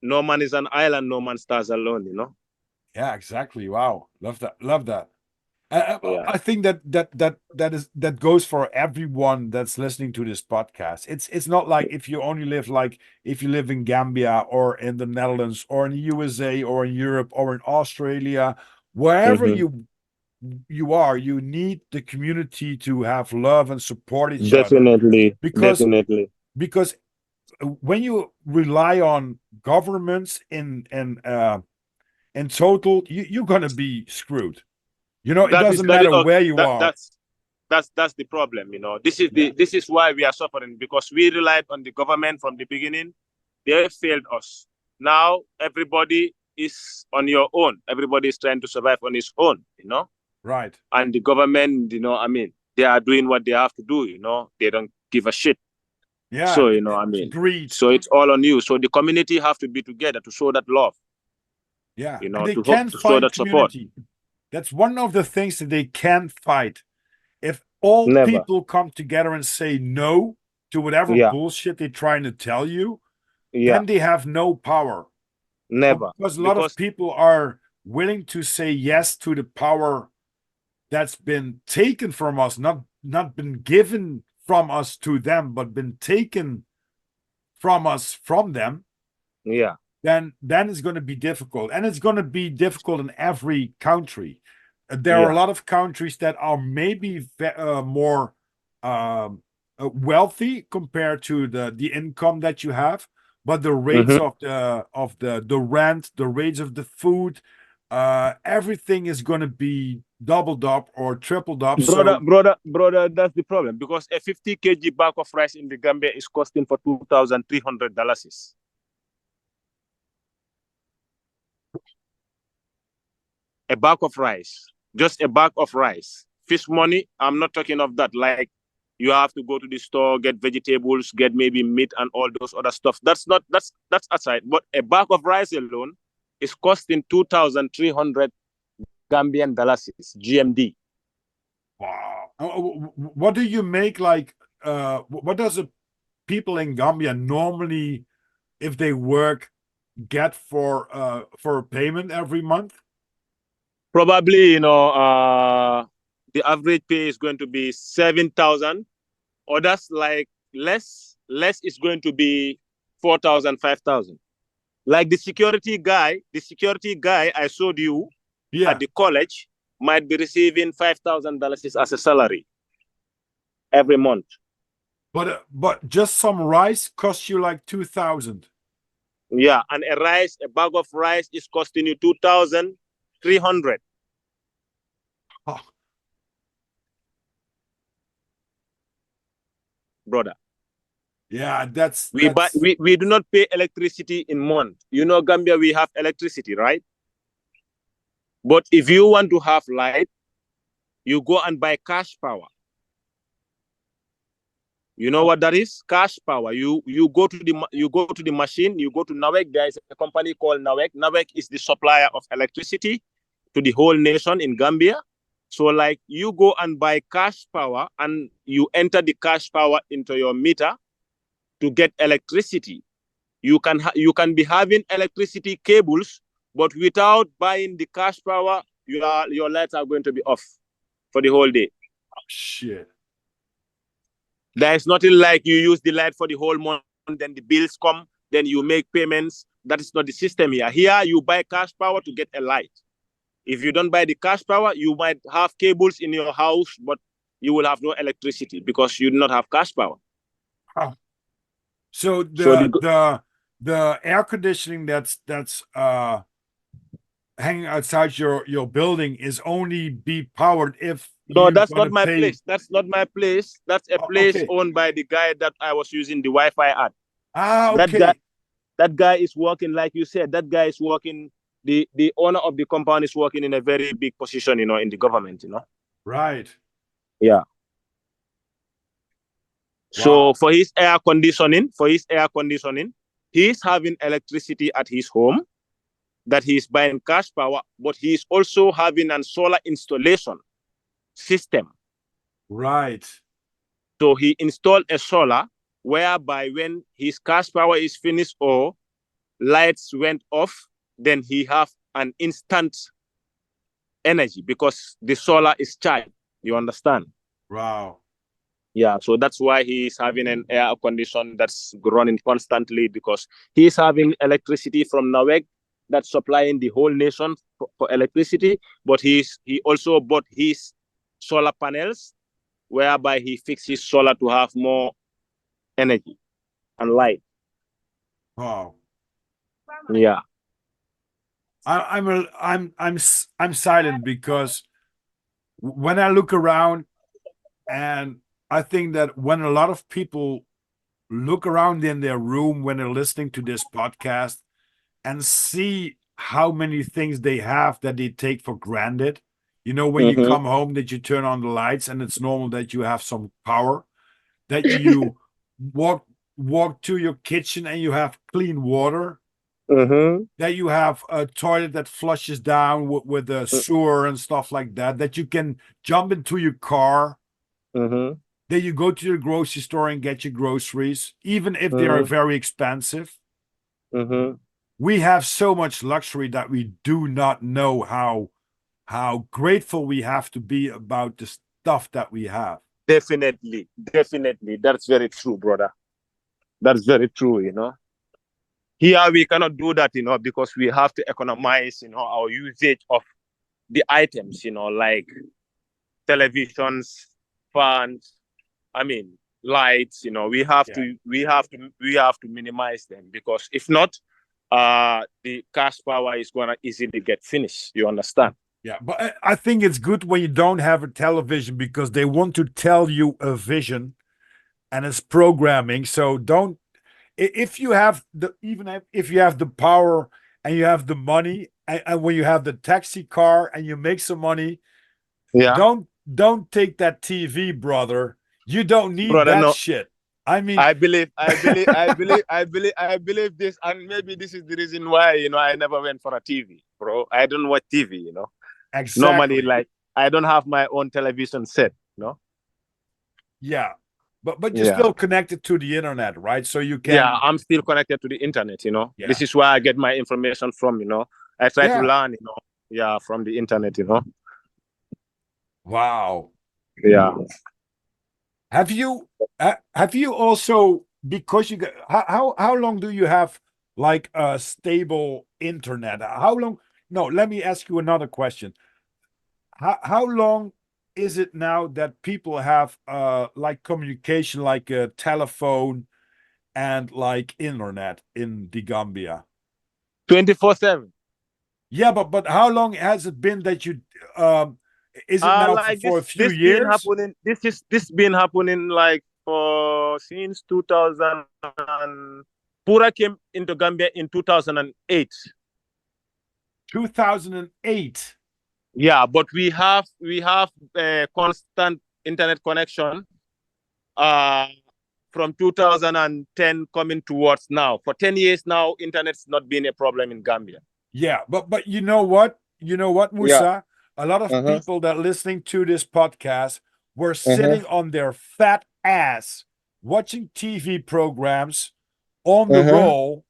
No man is an island. No man stands alone. Yeah, exactly. Wow. Love that. Love that. Yeah. I think that goes for everyone that's listening to this podcast. It's not like if you only live like if you live in Gambia or in the Netherlands or in the USA or in Europe or in Australia, wherever Mm-hmm. you are, you need the community to have love and support each other Definitely. because Definitely. because when you rely on governments in total, you're gonna be screwed. It That is doesn't that is matter where you that are. that's the problem. Yeah. This is why we are suffering, because we relied on the government from the beginning. They failed us. Now everybody is on your own. Everybody is trying to survive on his own. Right. And the government, I mean, they are doing what they have to do. They don't give a shit. Yeah. So I It's mean, greed. so it's all on you. So the community have to be together to show that love. Yeah. And they To can't show fight that support. community. That's one of the things that they can't fight. If all Never. people come together and say no to whatever Yeah. bullshit they're trying to tell you, Yeah. then they have no power. Never. Because a lot of Because people are willing to say yes to the power that's been taken from us, not been given from us to them, but been taken from us from them, yeah. then it's going to be difficult, and it's going to be difficult in every country. There are a Yeah. lot of countries that are maybe more wealthy compared to the income that you have, but the rates Mm-hmm. of the rent, the rates of the food, everything is going to be doubled up or tripled up. Brother, So brother, brother, that's the problem, because a 50 kg bag of rice in the Gambia is costing for $2,300. A bag of rice, just a bag of rice. Fish money, I'm not talking of that. Like, you have to go to the store, get vegetables, get maybe meat and all those other stuff. That's aside. But a bag of rice alone is costing 2,300 Gambian dollars, GMD. wow. What do you make like? What does a people in Gambia normally, if they work, get for a payment every month? Probably, the average pay is going to be 7,000. Others like less is going to be 4,000, 5,000. Like the security guy I showed you at Yeah, the college might be receiving $5,000 as a salary every month. but just some rice costs you like 2,000. Yeah, and a bag of rice is costing you 2,300, Oh, brother. Yeah, that's We do not pay electricity in month. You know, Gambia, we have electricity, right? But if you want to have light, you go and buy cash power. You know what that is? Cash power. You go to the machine. You go to NAWEC. There is a company called NAWEC. NAWEC is the supplier of electricity to the whole nation in Gambia. So, like, you go and buy cash power, and you enter the cash power into your meter to get electricity. You can be having electricity cables, but without buying the cash power, your lights are going to be off for the whole day. Oh, shit. There's nothing like you use the light for the whole month, then the bills come, then you make payments. That is not the system here. Here, you buy cash power to get a light. If you don't buy the cash power, you might have cables in your house, but you will have no electricity because you do not have cash power. Oh. So the air conditioning that's hanging outside your building is only be powered if no, that's not my place. That's not my place. That's a place okay. owned by the guy that I was using the Wi-Fi at. Okay. That guy is working, like you said, that guy is working, the owner of the compound is working in a very big position, in the government, Right. Yeah. Wow. So for his air conditioning, he's having electricity at his home that he's buying cash power, but he's also having a solar installation system. Right. So he installed a solar whereby when his cash power is finished or lights went off, then he have an instant energy because the solar is charged. You understand? Wow. Yeah, so that's why he's having an air condition that's running constantly because he's having electricity from NAWEC that's supplying the whole nation for electricity, but he also bought his solar panels whereby he fixed his solar to have more energy and light. Wow. Yeah. I'm silent because when I look around, and I think that when a lot of people look around in their room when they're listening to this podcast and see how many things they have that they take for granted, when you come home, that you turn on the lights and it's normal that you have some power, that you walk to your kitchen and you have clean water, that you have a toilet that flushes down with a sewer and stuff like that you can jump into your car, that you go to your grocery store and get your groceries, even if they are very expensive. We have so much luxury that we do not know how grateful we have to be about the stuff that we have. Definitely. That's very true, brother. That's very true, Here we cannot do that, because we have to economize, our usage of the items, like televisions, fans, lights, we have to minimize them because if not, the cash power is gonna easily get finished. You understand? Yeah, but I think it's good when you don't have a television because they want to tell you a vision and it's programming. So don't, if you have if you have the power and you have the money and when you have the taxi car and you make some money, don't take that TV, brother. You don't need that shit. I mean, I believe this, and maybe this is the reason why I never went for a TV, bro. I don't watch TV, Exactly. Normally, like, I don't have my own television set, Yeah, but you're still connected to the internet, right? So you can. Yeah, I'm still connected to the internet. Yeah. This is where I get my information from. I try to learn, from the internet. Wow. Yeah. Have you also, because you got how long do you have like a stable internet? How long? No, let me ask you another question. How long is it now that people have like communication, like a telephone and like internet in the Gambia? 24/7. Yeah, but how long has it been that you is it now like for a few years? This been happening like for since 2000. Pura came into Gambia in 2008. 2008. Yeah, but we have a constant internet connection uh, from 2010 coming towards now. For 10 years now, internet's not been a problem in Gambia. Yeah, but you know what? You know what, Yeah. Musa? A lot of Uh-huh. people that listening to this podcast were Uh-huh. sitting on their fat ass watching TV programs on the Uh-huh. roll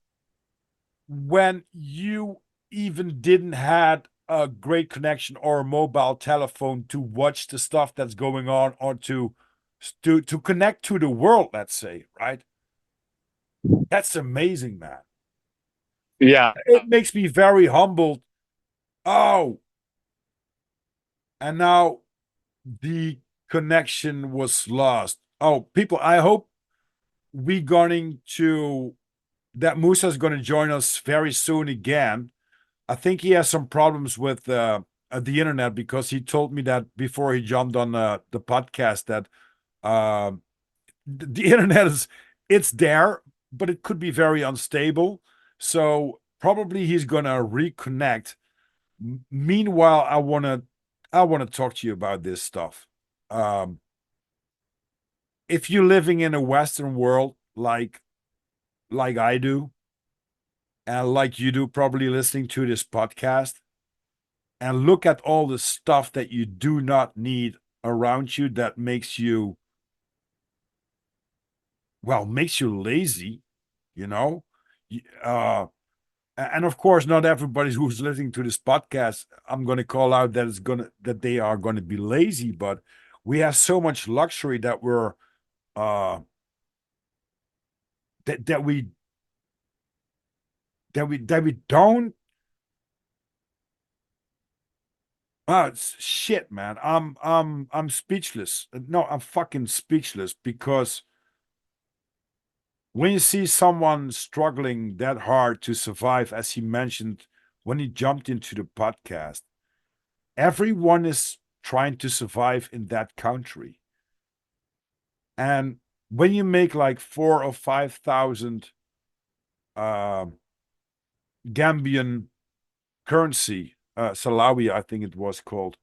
when you even didn't had a great connection or a mobile telephone to watch the stuff that's going on or to connect to the world, let's say, right? That's amazing, man. Yeah. It makes me very humbled. Oh, and now the connection was lost. Oh, people, I hope we going to that Musa's going to join us very soon again. I think he has some problems with the internet because he told me that before he jumped on the podcast that um, the internet is it's there, but it could be very unstable. So probably he's going to reconnect. Meanwhile, I want to talk to you about this stuff. Um, if you're living in a Western world like I do, and like you do, probably listening to this podcast, and look at all the stuff that you do not need around you that makes you makes you lazy, you know. And of course, not everybody who's listening to this podcast, I'm going to call out that they are going to be lazy, but we have so much luxury that we're uh that we don't. It's shit, man. I'm speechless. No, I'm fucking speechless because when you see someone struggling that hard to survive, as he mentioned when he jumped into the podcast, everyone is trying to survive in that country. And when you make like 4 or 5 thousand Gambian currency, Salawi, I think it was called,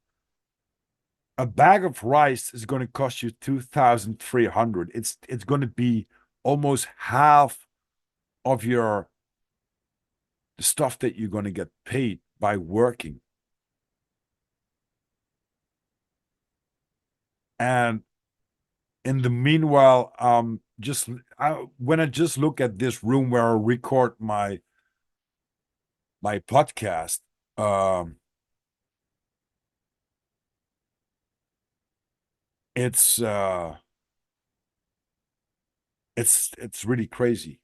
a bag of rice is going to cost you 2,300. It's going to be almost half of your the stuff that you're going to get paid by working. And in the meanwhile, when I just look at this room where I record my podcast, um, it's it's really crazy.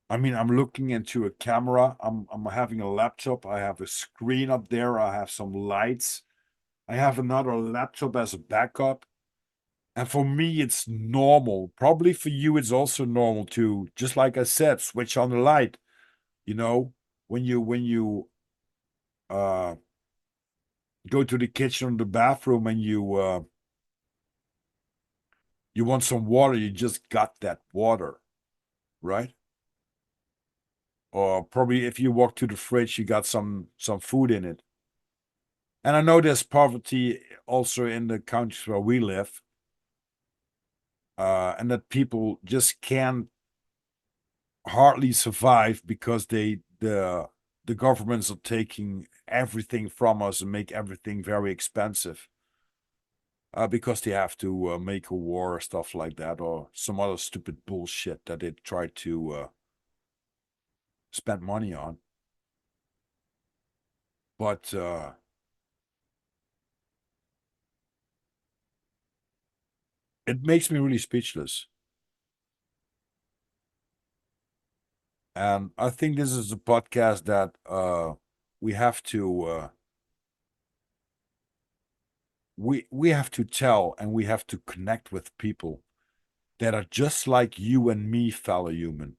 I mean, I'm looking into a camera. I'm having a laptop. I have a screen up there. I have some lights. I have another laptop as a backup. And for me, it's normal. Probably for you, it's also normal to, just like I said, switch on the light. You know, when you uh go to the kitchen or the bathroom and you want some water, you just got that water, right? Or probably if you walk to the fridge, you got some food in it. And I know there's poverty also in the countries where we live, and that people just can't hardly survive because the governments are taking everything from us and make everything very expensive. Because they have to make a war or stuff like that, or some other stupid bullshit that they try to spend money on. But it makes me really speechless. And I think this is a podcast that we have to we have to tell, and we have to connect with people that are just like you and me, fellow human,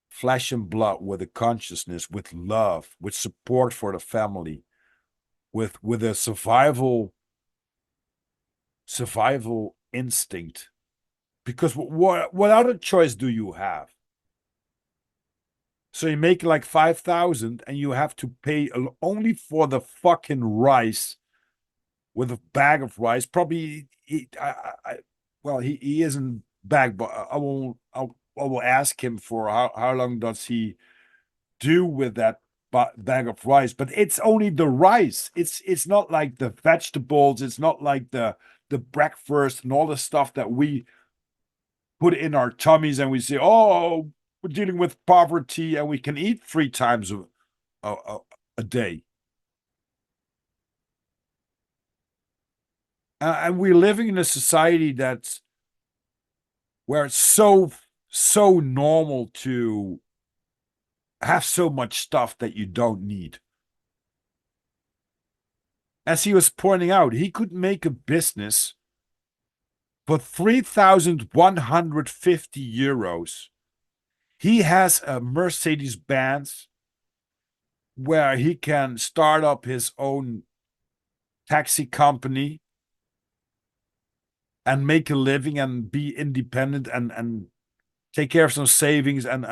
flesh and blood, with a consciousness, with love, with support for the family, with a survival instinct Because what other choice do you have? So you make like 5,000 and you have to pay only for the fucking rice, with a bag of rice. Probably, well, he isn't back, but I will ask him for how long does he do with that bag of rice. But it's only the rice. It's not like the vegetables. It's not like the breakfast and all the stuff that we put in our tummies and we say, oh, we're dealing with poverty and we can eat 3 times a day. And we're living in a society that's where it's so normal to have so much stuff that you don't need. As he was pointing out, he could make a business for 3,150 euros. He has a Mercedes Benz where he can start up his own taxi company and make a living and be independent and take care of some savings and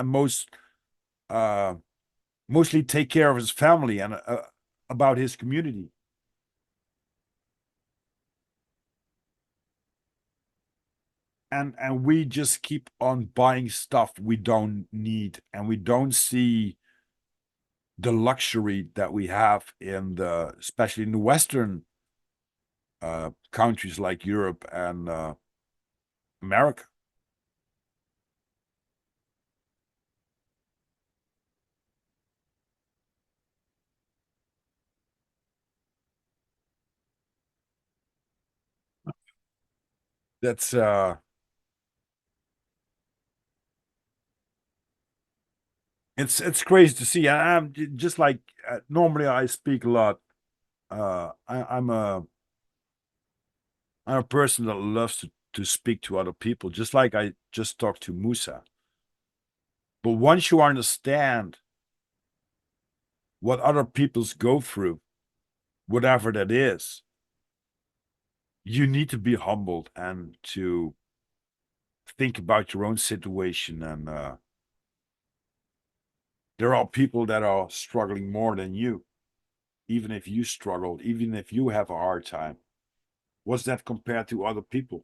mostly take care of his family and about his community. And we just keep on buying stuff we don't need, and we don't see the luxury that we have especially in the Western countries like Europe and America. That's it's crazy to see. And I'm just like normally I speak a lot. I'm a person that loves to speak to other people, just like I just talked to Musa. But once you understand what other peoples go through, whatever that is, you need to be humbled and to think about your own situation. And there are people that are struggling more than you, even if you struggled, even if you have a hard time. What's that compared to other people?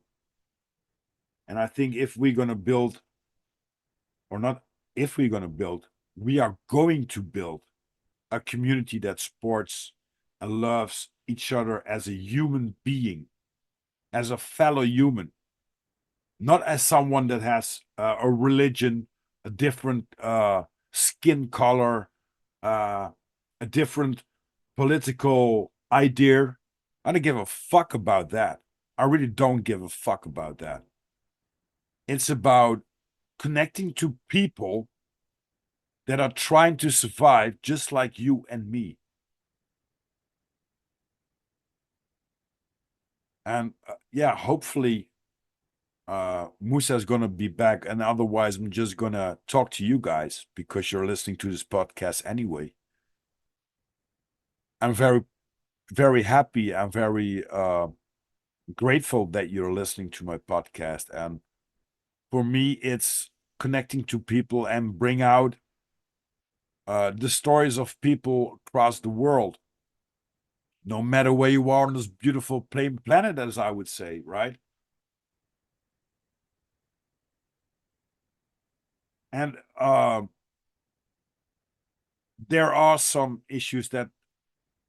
And I think if we're going to build, or not if we're going to build, we are going to build a community that supports and loves each other as a human being, as a fellow human, not as someone that has a religion, a different skin color, a different political idea. I don't give a fuck about that. I really don't give a fuck about that. It's about connecting to people that are trying to survive just like you and me. And yeah, hopefully Musa is going to be back. And otherwise, I'm just going to talk to you guys because you're listening to this podcast anyway. I'm very, very happy. I'm very grateful that you're listening to my podcast. And for me, it's connecting to people and bring out the stories of people across the world, no matter where you are on this beautiful planet, as I would say, right? And there are some issues that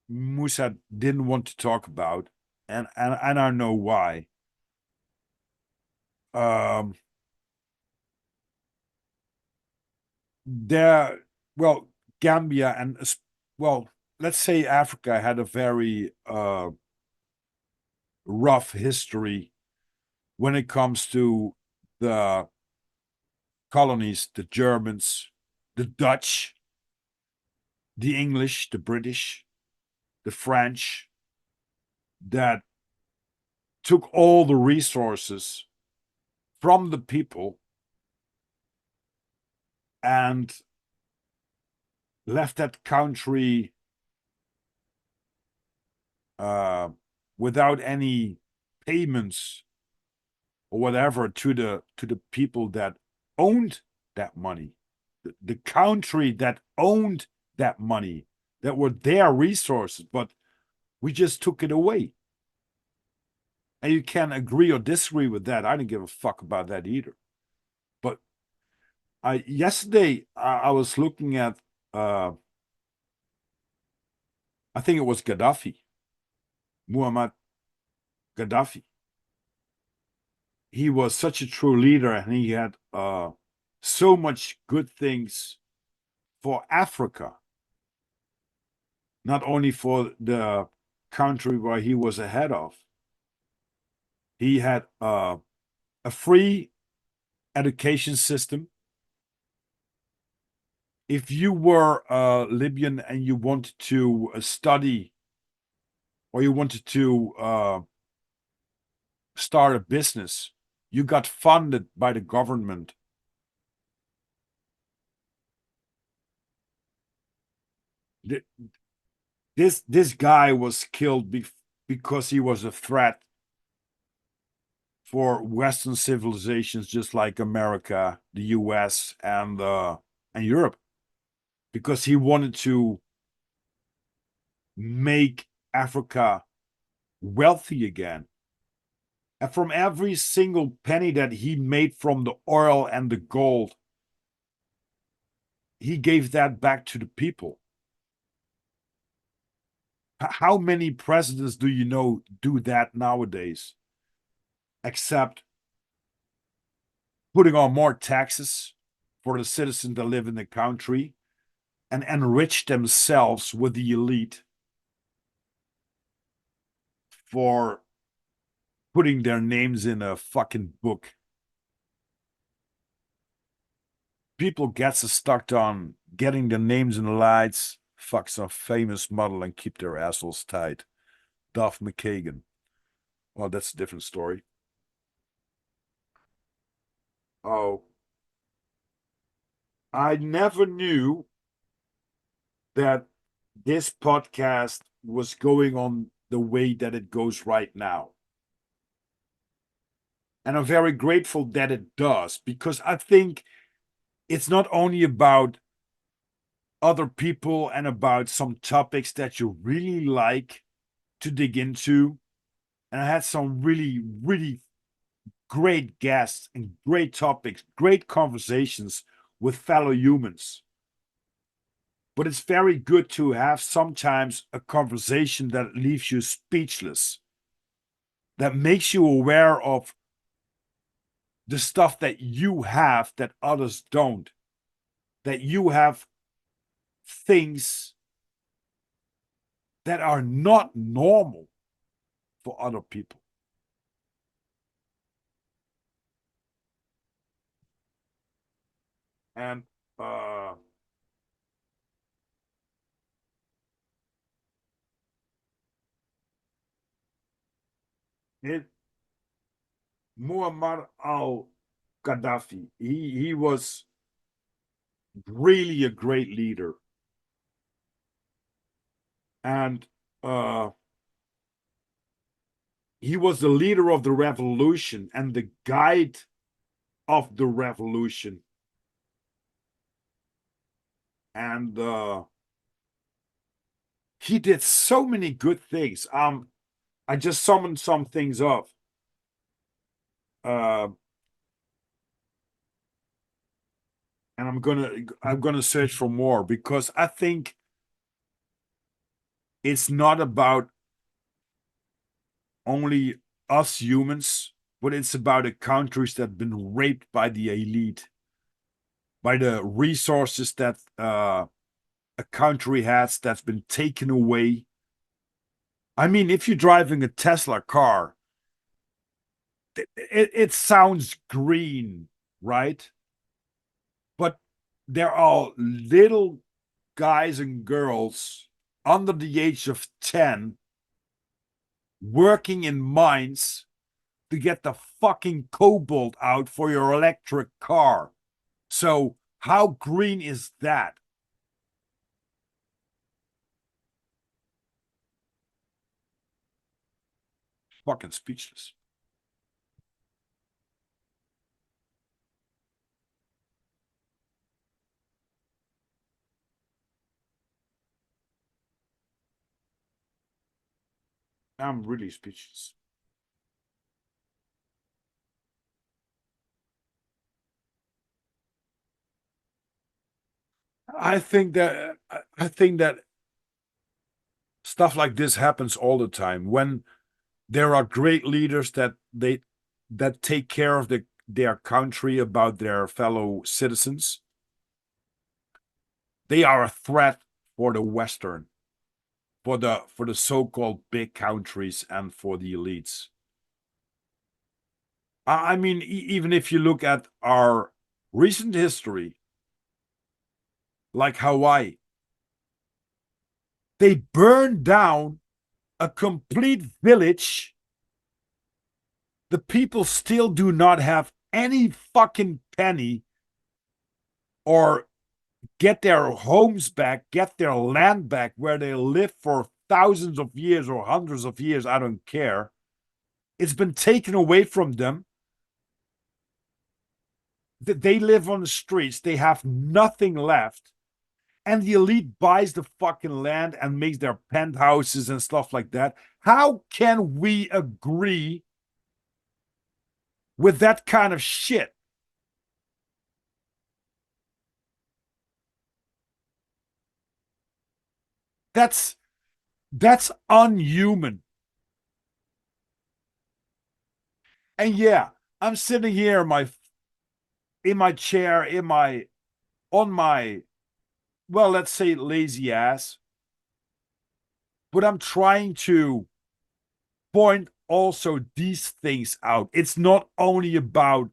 Musa didn't want to talk about, and I know why. Um, there, well, Gambia and well, let's say Africa had a very rough history when it comes to the colonies, the Germans, the Dutch, the English, the British, the French, that took all the resources from the people and left that country without any payments or whatever to the people that owned that money, the country that owned that money, that were their resources, but we just took it away. And you can agree or disagree with that. I didn't give a fuck about that either. But yesterday I was looking at I think it was Muammar Gaddafi. He was such a true leader, and he had so much good things for Africa, not only for the country where he was ahead of. He had a free education system. If you were Libyan and you wanted to study, or you wanted to start a business, you got funded by the government. This guy was killed because he was a threat for Western civilizations, just like America, the US, and Europe, because he wanted to make Africa wealthy again. And from every single penny that he made from the oil and the gold, he gave that back to the people. How many presidents do you know do that nowadays? Except putting on more taxes for the citizens that live in the country and enrich themselves with the elite for putting their names in a fucking book. People gets stuck on getting their names in the lights, fuck some famous model and keep their assholes tight. Duff McKagan. Well, that's a different story. Oh, I never knew that this podcast was going on the way that it goes right now. And I'm very grateful that it does, because I think it's not only about other people and about some topics that you really like to dig into. And I had some really, really great guests and great topics, great conversations with fellow humans. But it's very good to have sometimes a conversation that leaves you speechless, that makes you aware of the stuff that you have that others don't, that you have things that are not normal for other people. And it Muammar al-Gaddafi, he was really a great leader. And he was the leader of the revolution and the guide of the revolution. And he did so many good things. I just summoned some things up. And I'm gonna search for more, because I think it's not about only us humans, but it's about the countries that have been raped by the elite, by the resources that a country has that's been taken away. I mean, if you're driving a Tesla car, it sounds green, right? But there are little guys and girls under the age of 10 working in mines to get the fucking cobalt out for your electric car. So how green is that? Fucking speechless. I'm really speechless. I think that stuff like this happens all the time when there are great leaders that take care of their country, about their fellow citizens. They are a threat for the Western, for the so-called big countries and for the elites. I mean, even if you look at our recent history, like Hawaii, they burned down a complete village. The people still do not have any fucking penny, or get their homes back, get their land back where they lived for thousands of years or hundreds of years. I don't care. It's been taken away from them. They live on the streets. They have nothing left. And the elite buys the fucking land and makes their penthouses and stuff like that. How can we agree with that kind of shit? That's unhuman. And yeah, I'm sitting here in my chair, on my, well, let's say lazy ass, but I'm trying to point also these things out. It's not only about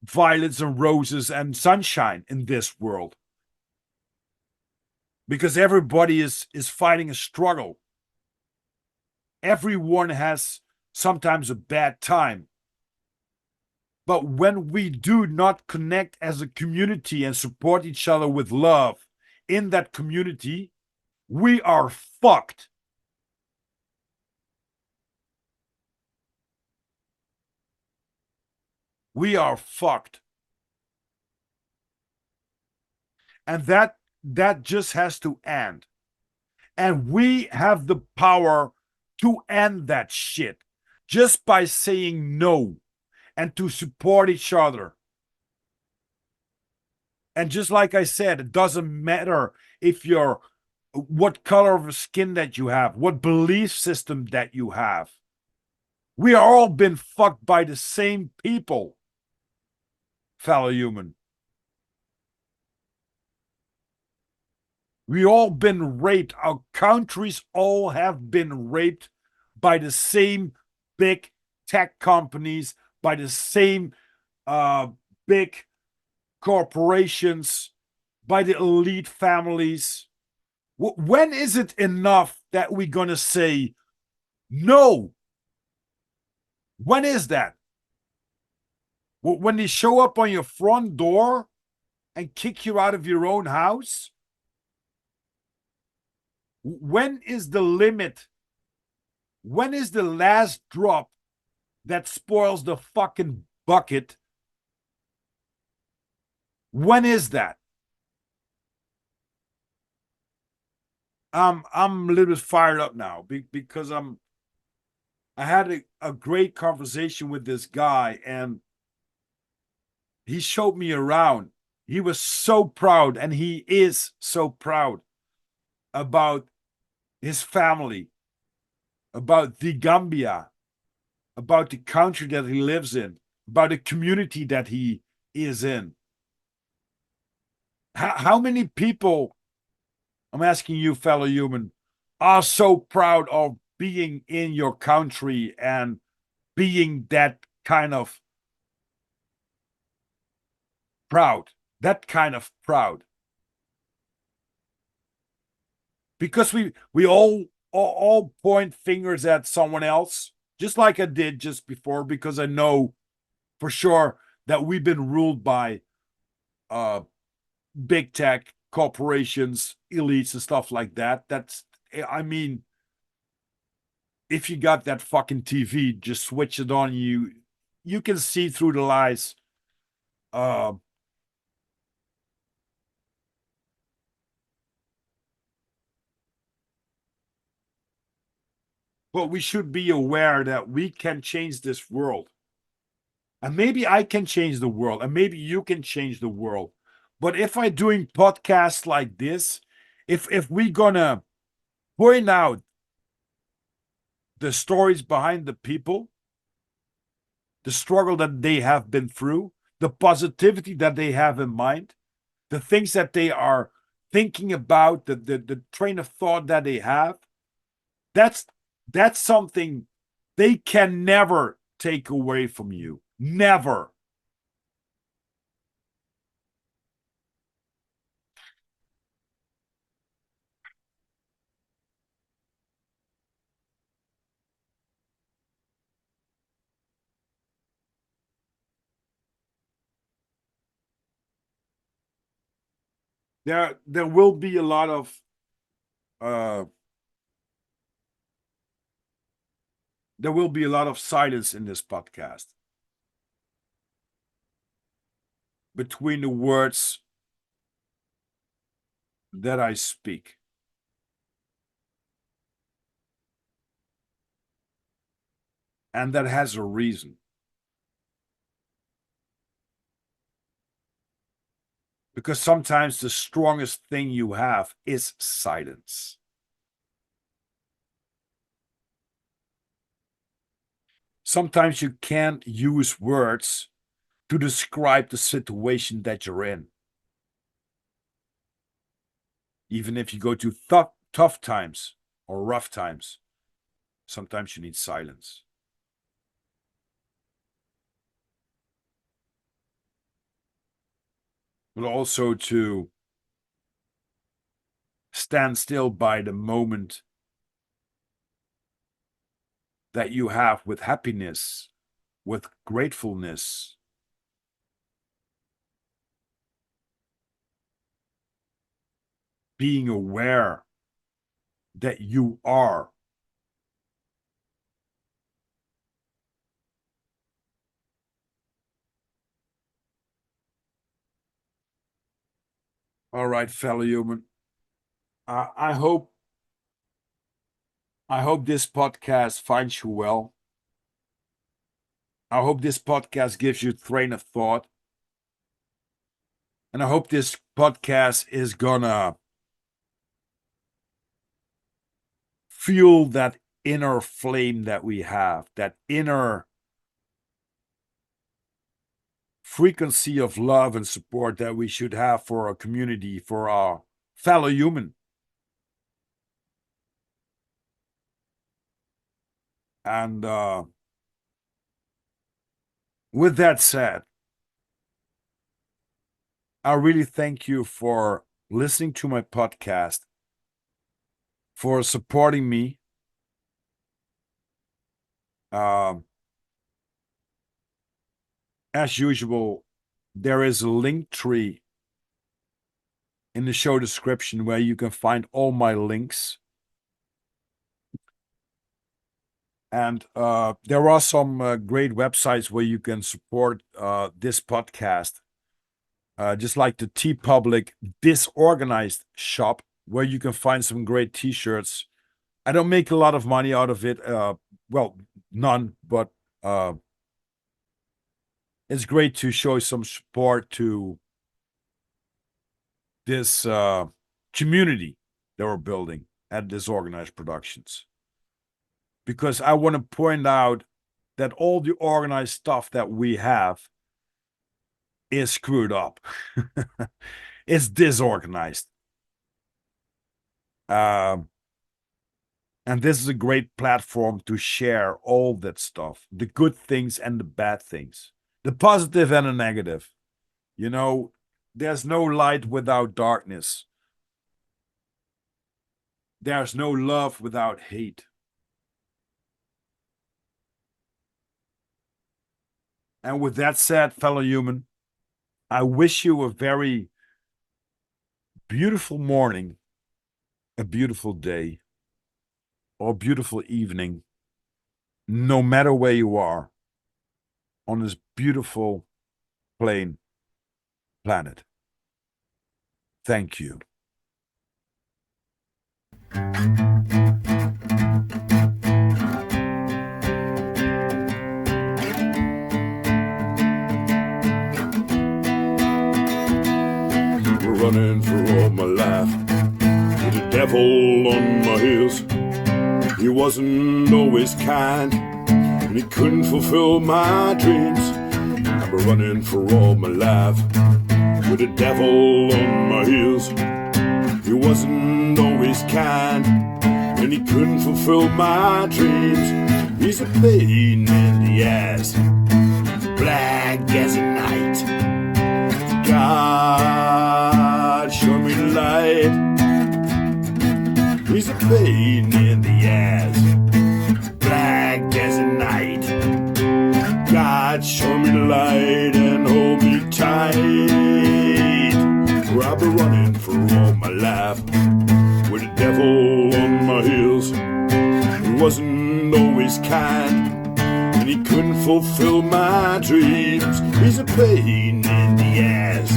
violets and roses and sunshine in this world, because everybody is fighting a struggle. Everyone has sometimes a bad time. But when we do not connect as a community and support each other with love in that community, we are fucked. We are fucked. And that just has to end. And we have the power to end that shit just by saying no and to support each other. And just like I said, it doesn't matter if you're what color of skin that you have, what belief system that you have. We are all been fucked by the same people, fellow human. We all been raped. Our countries all have been raped by the same big tech companies, by the same big corporations, by the elite families. When is it enough that we're going to say no? When is that? When they show up on your front door and kick you out of your own house? When is the limit? When is the last drop that spoils the fucking bucket? When is that? I'm a little bit fired up now because I had a great conversation with this guy, and he showed me around. He was so proud, and he is so proud about his family, about the Gambia, about the country that he lives in, about the community that he is in. How many people, I'm asking you, fellow human, are so proud of being in your country and being that kind of proud, that kind of proud? Because we all point fingers at someone else, just like I did just before, because I know for sure that we've been ruled by big tech corporations, elites, and stuff like that. I mean, if you got that fucking TV, just switch it on. You can see through the lies. Uh, But we should be aware that we can change this world. And maybe I can change the world, and maybe you can change the world. But if I'm doing podcasts like this, if we're gonna point out the stories behind the people, the struggle that they have been through, the positivity that they have in mind, the things that they are thinking about, the train of thought that they have, that's something they can never take away from you. Never. There will be a lot of there will be a lot of silence in this podcast between the words that I speak. And that has a reason. Because sometimes the strongest thing you have is silence. Sometimes you can't use words to describe the situation that you're in. Even if you go to tough times or rough times, sometimes you need silence. But also to stand still by the moment that you have with happiness, with gratefulness. Being aware that you are. All right, fellow human. I hope this podcast finds you well. I hope this podcast gives you train of thought. And I hope this podcast is gonna fuel that inner flame that we have, that inner frequency of love and support that we should have for our community, for our fellow human. And with that said, I really thank you for listening to my podcast, for supporting me. As usual, there is a link tree in the show description where you can find all my links. And there are some great websites where you can support this podcast. Just like the TeePublic Disorganized shop, where you can find some great t-shirts. I don't make a lot of money out of it. Well, none, but it's great to show some support to this community that we're building at Disorganized Productions. Because I want to point out that all the organized stuff that we have is screwed up. It's disorganized. And this is a great platform to share all that stuff, the good things and the bad things, the positive and the negative. You know, there's no light without darkness. There's no love without hate. And with that said, fellow human, I wish you a very beautiful morning, a beautiful day, or a beautiful evening, no matter where you are on this beautiful plain planet. Thank you. running for all my life with the devil on my heels. He wasn't always kind, and he couldn't fulfill my dreams. I've been running for all my life with the devil on my heels. He wasn't always kind, and he couldn't fulfill my dreams. He's a pain in the ass, black as a night. God, show me the light. He's a pain in the ass, black as a night. God, show me the light and hold me tight. For I've been running for all my life with the devil on my heels. He wasn't always kind, and he couldn't fulfill my dreams. He's a pain in the ass,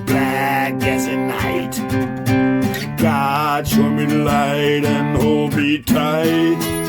black as a night. God, show me the light and hold me tight.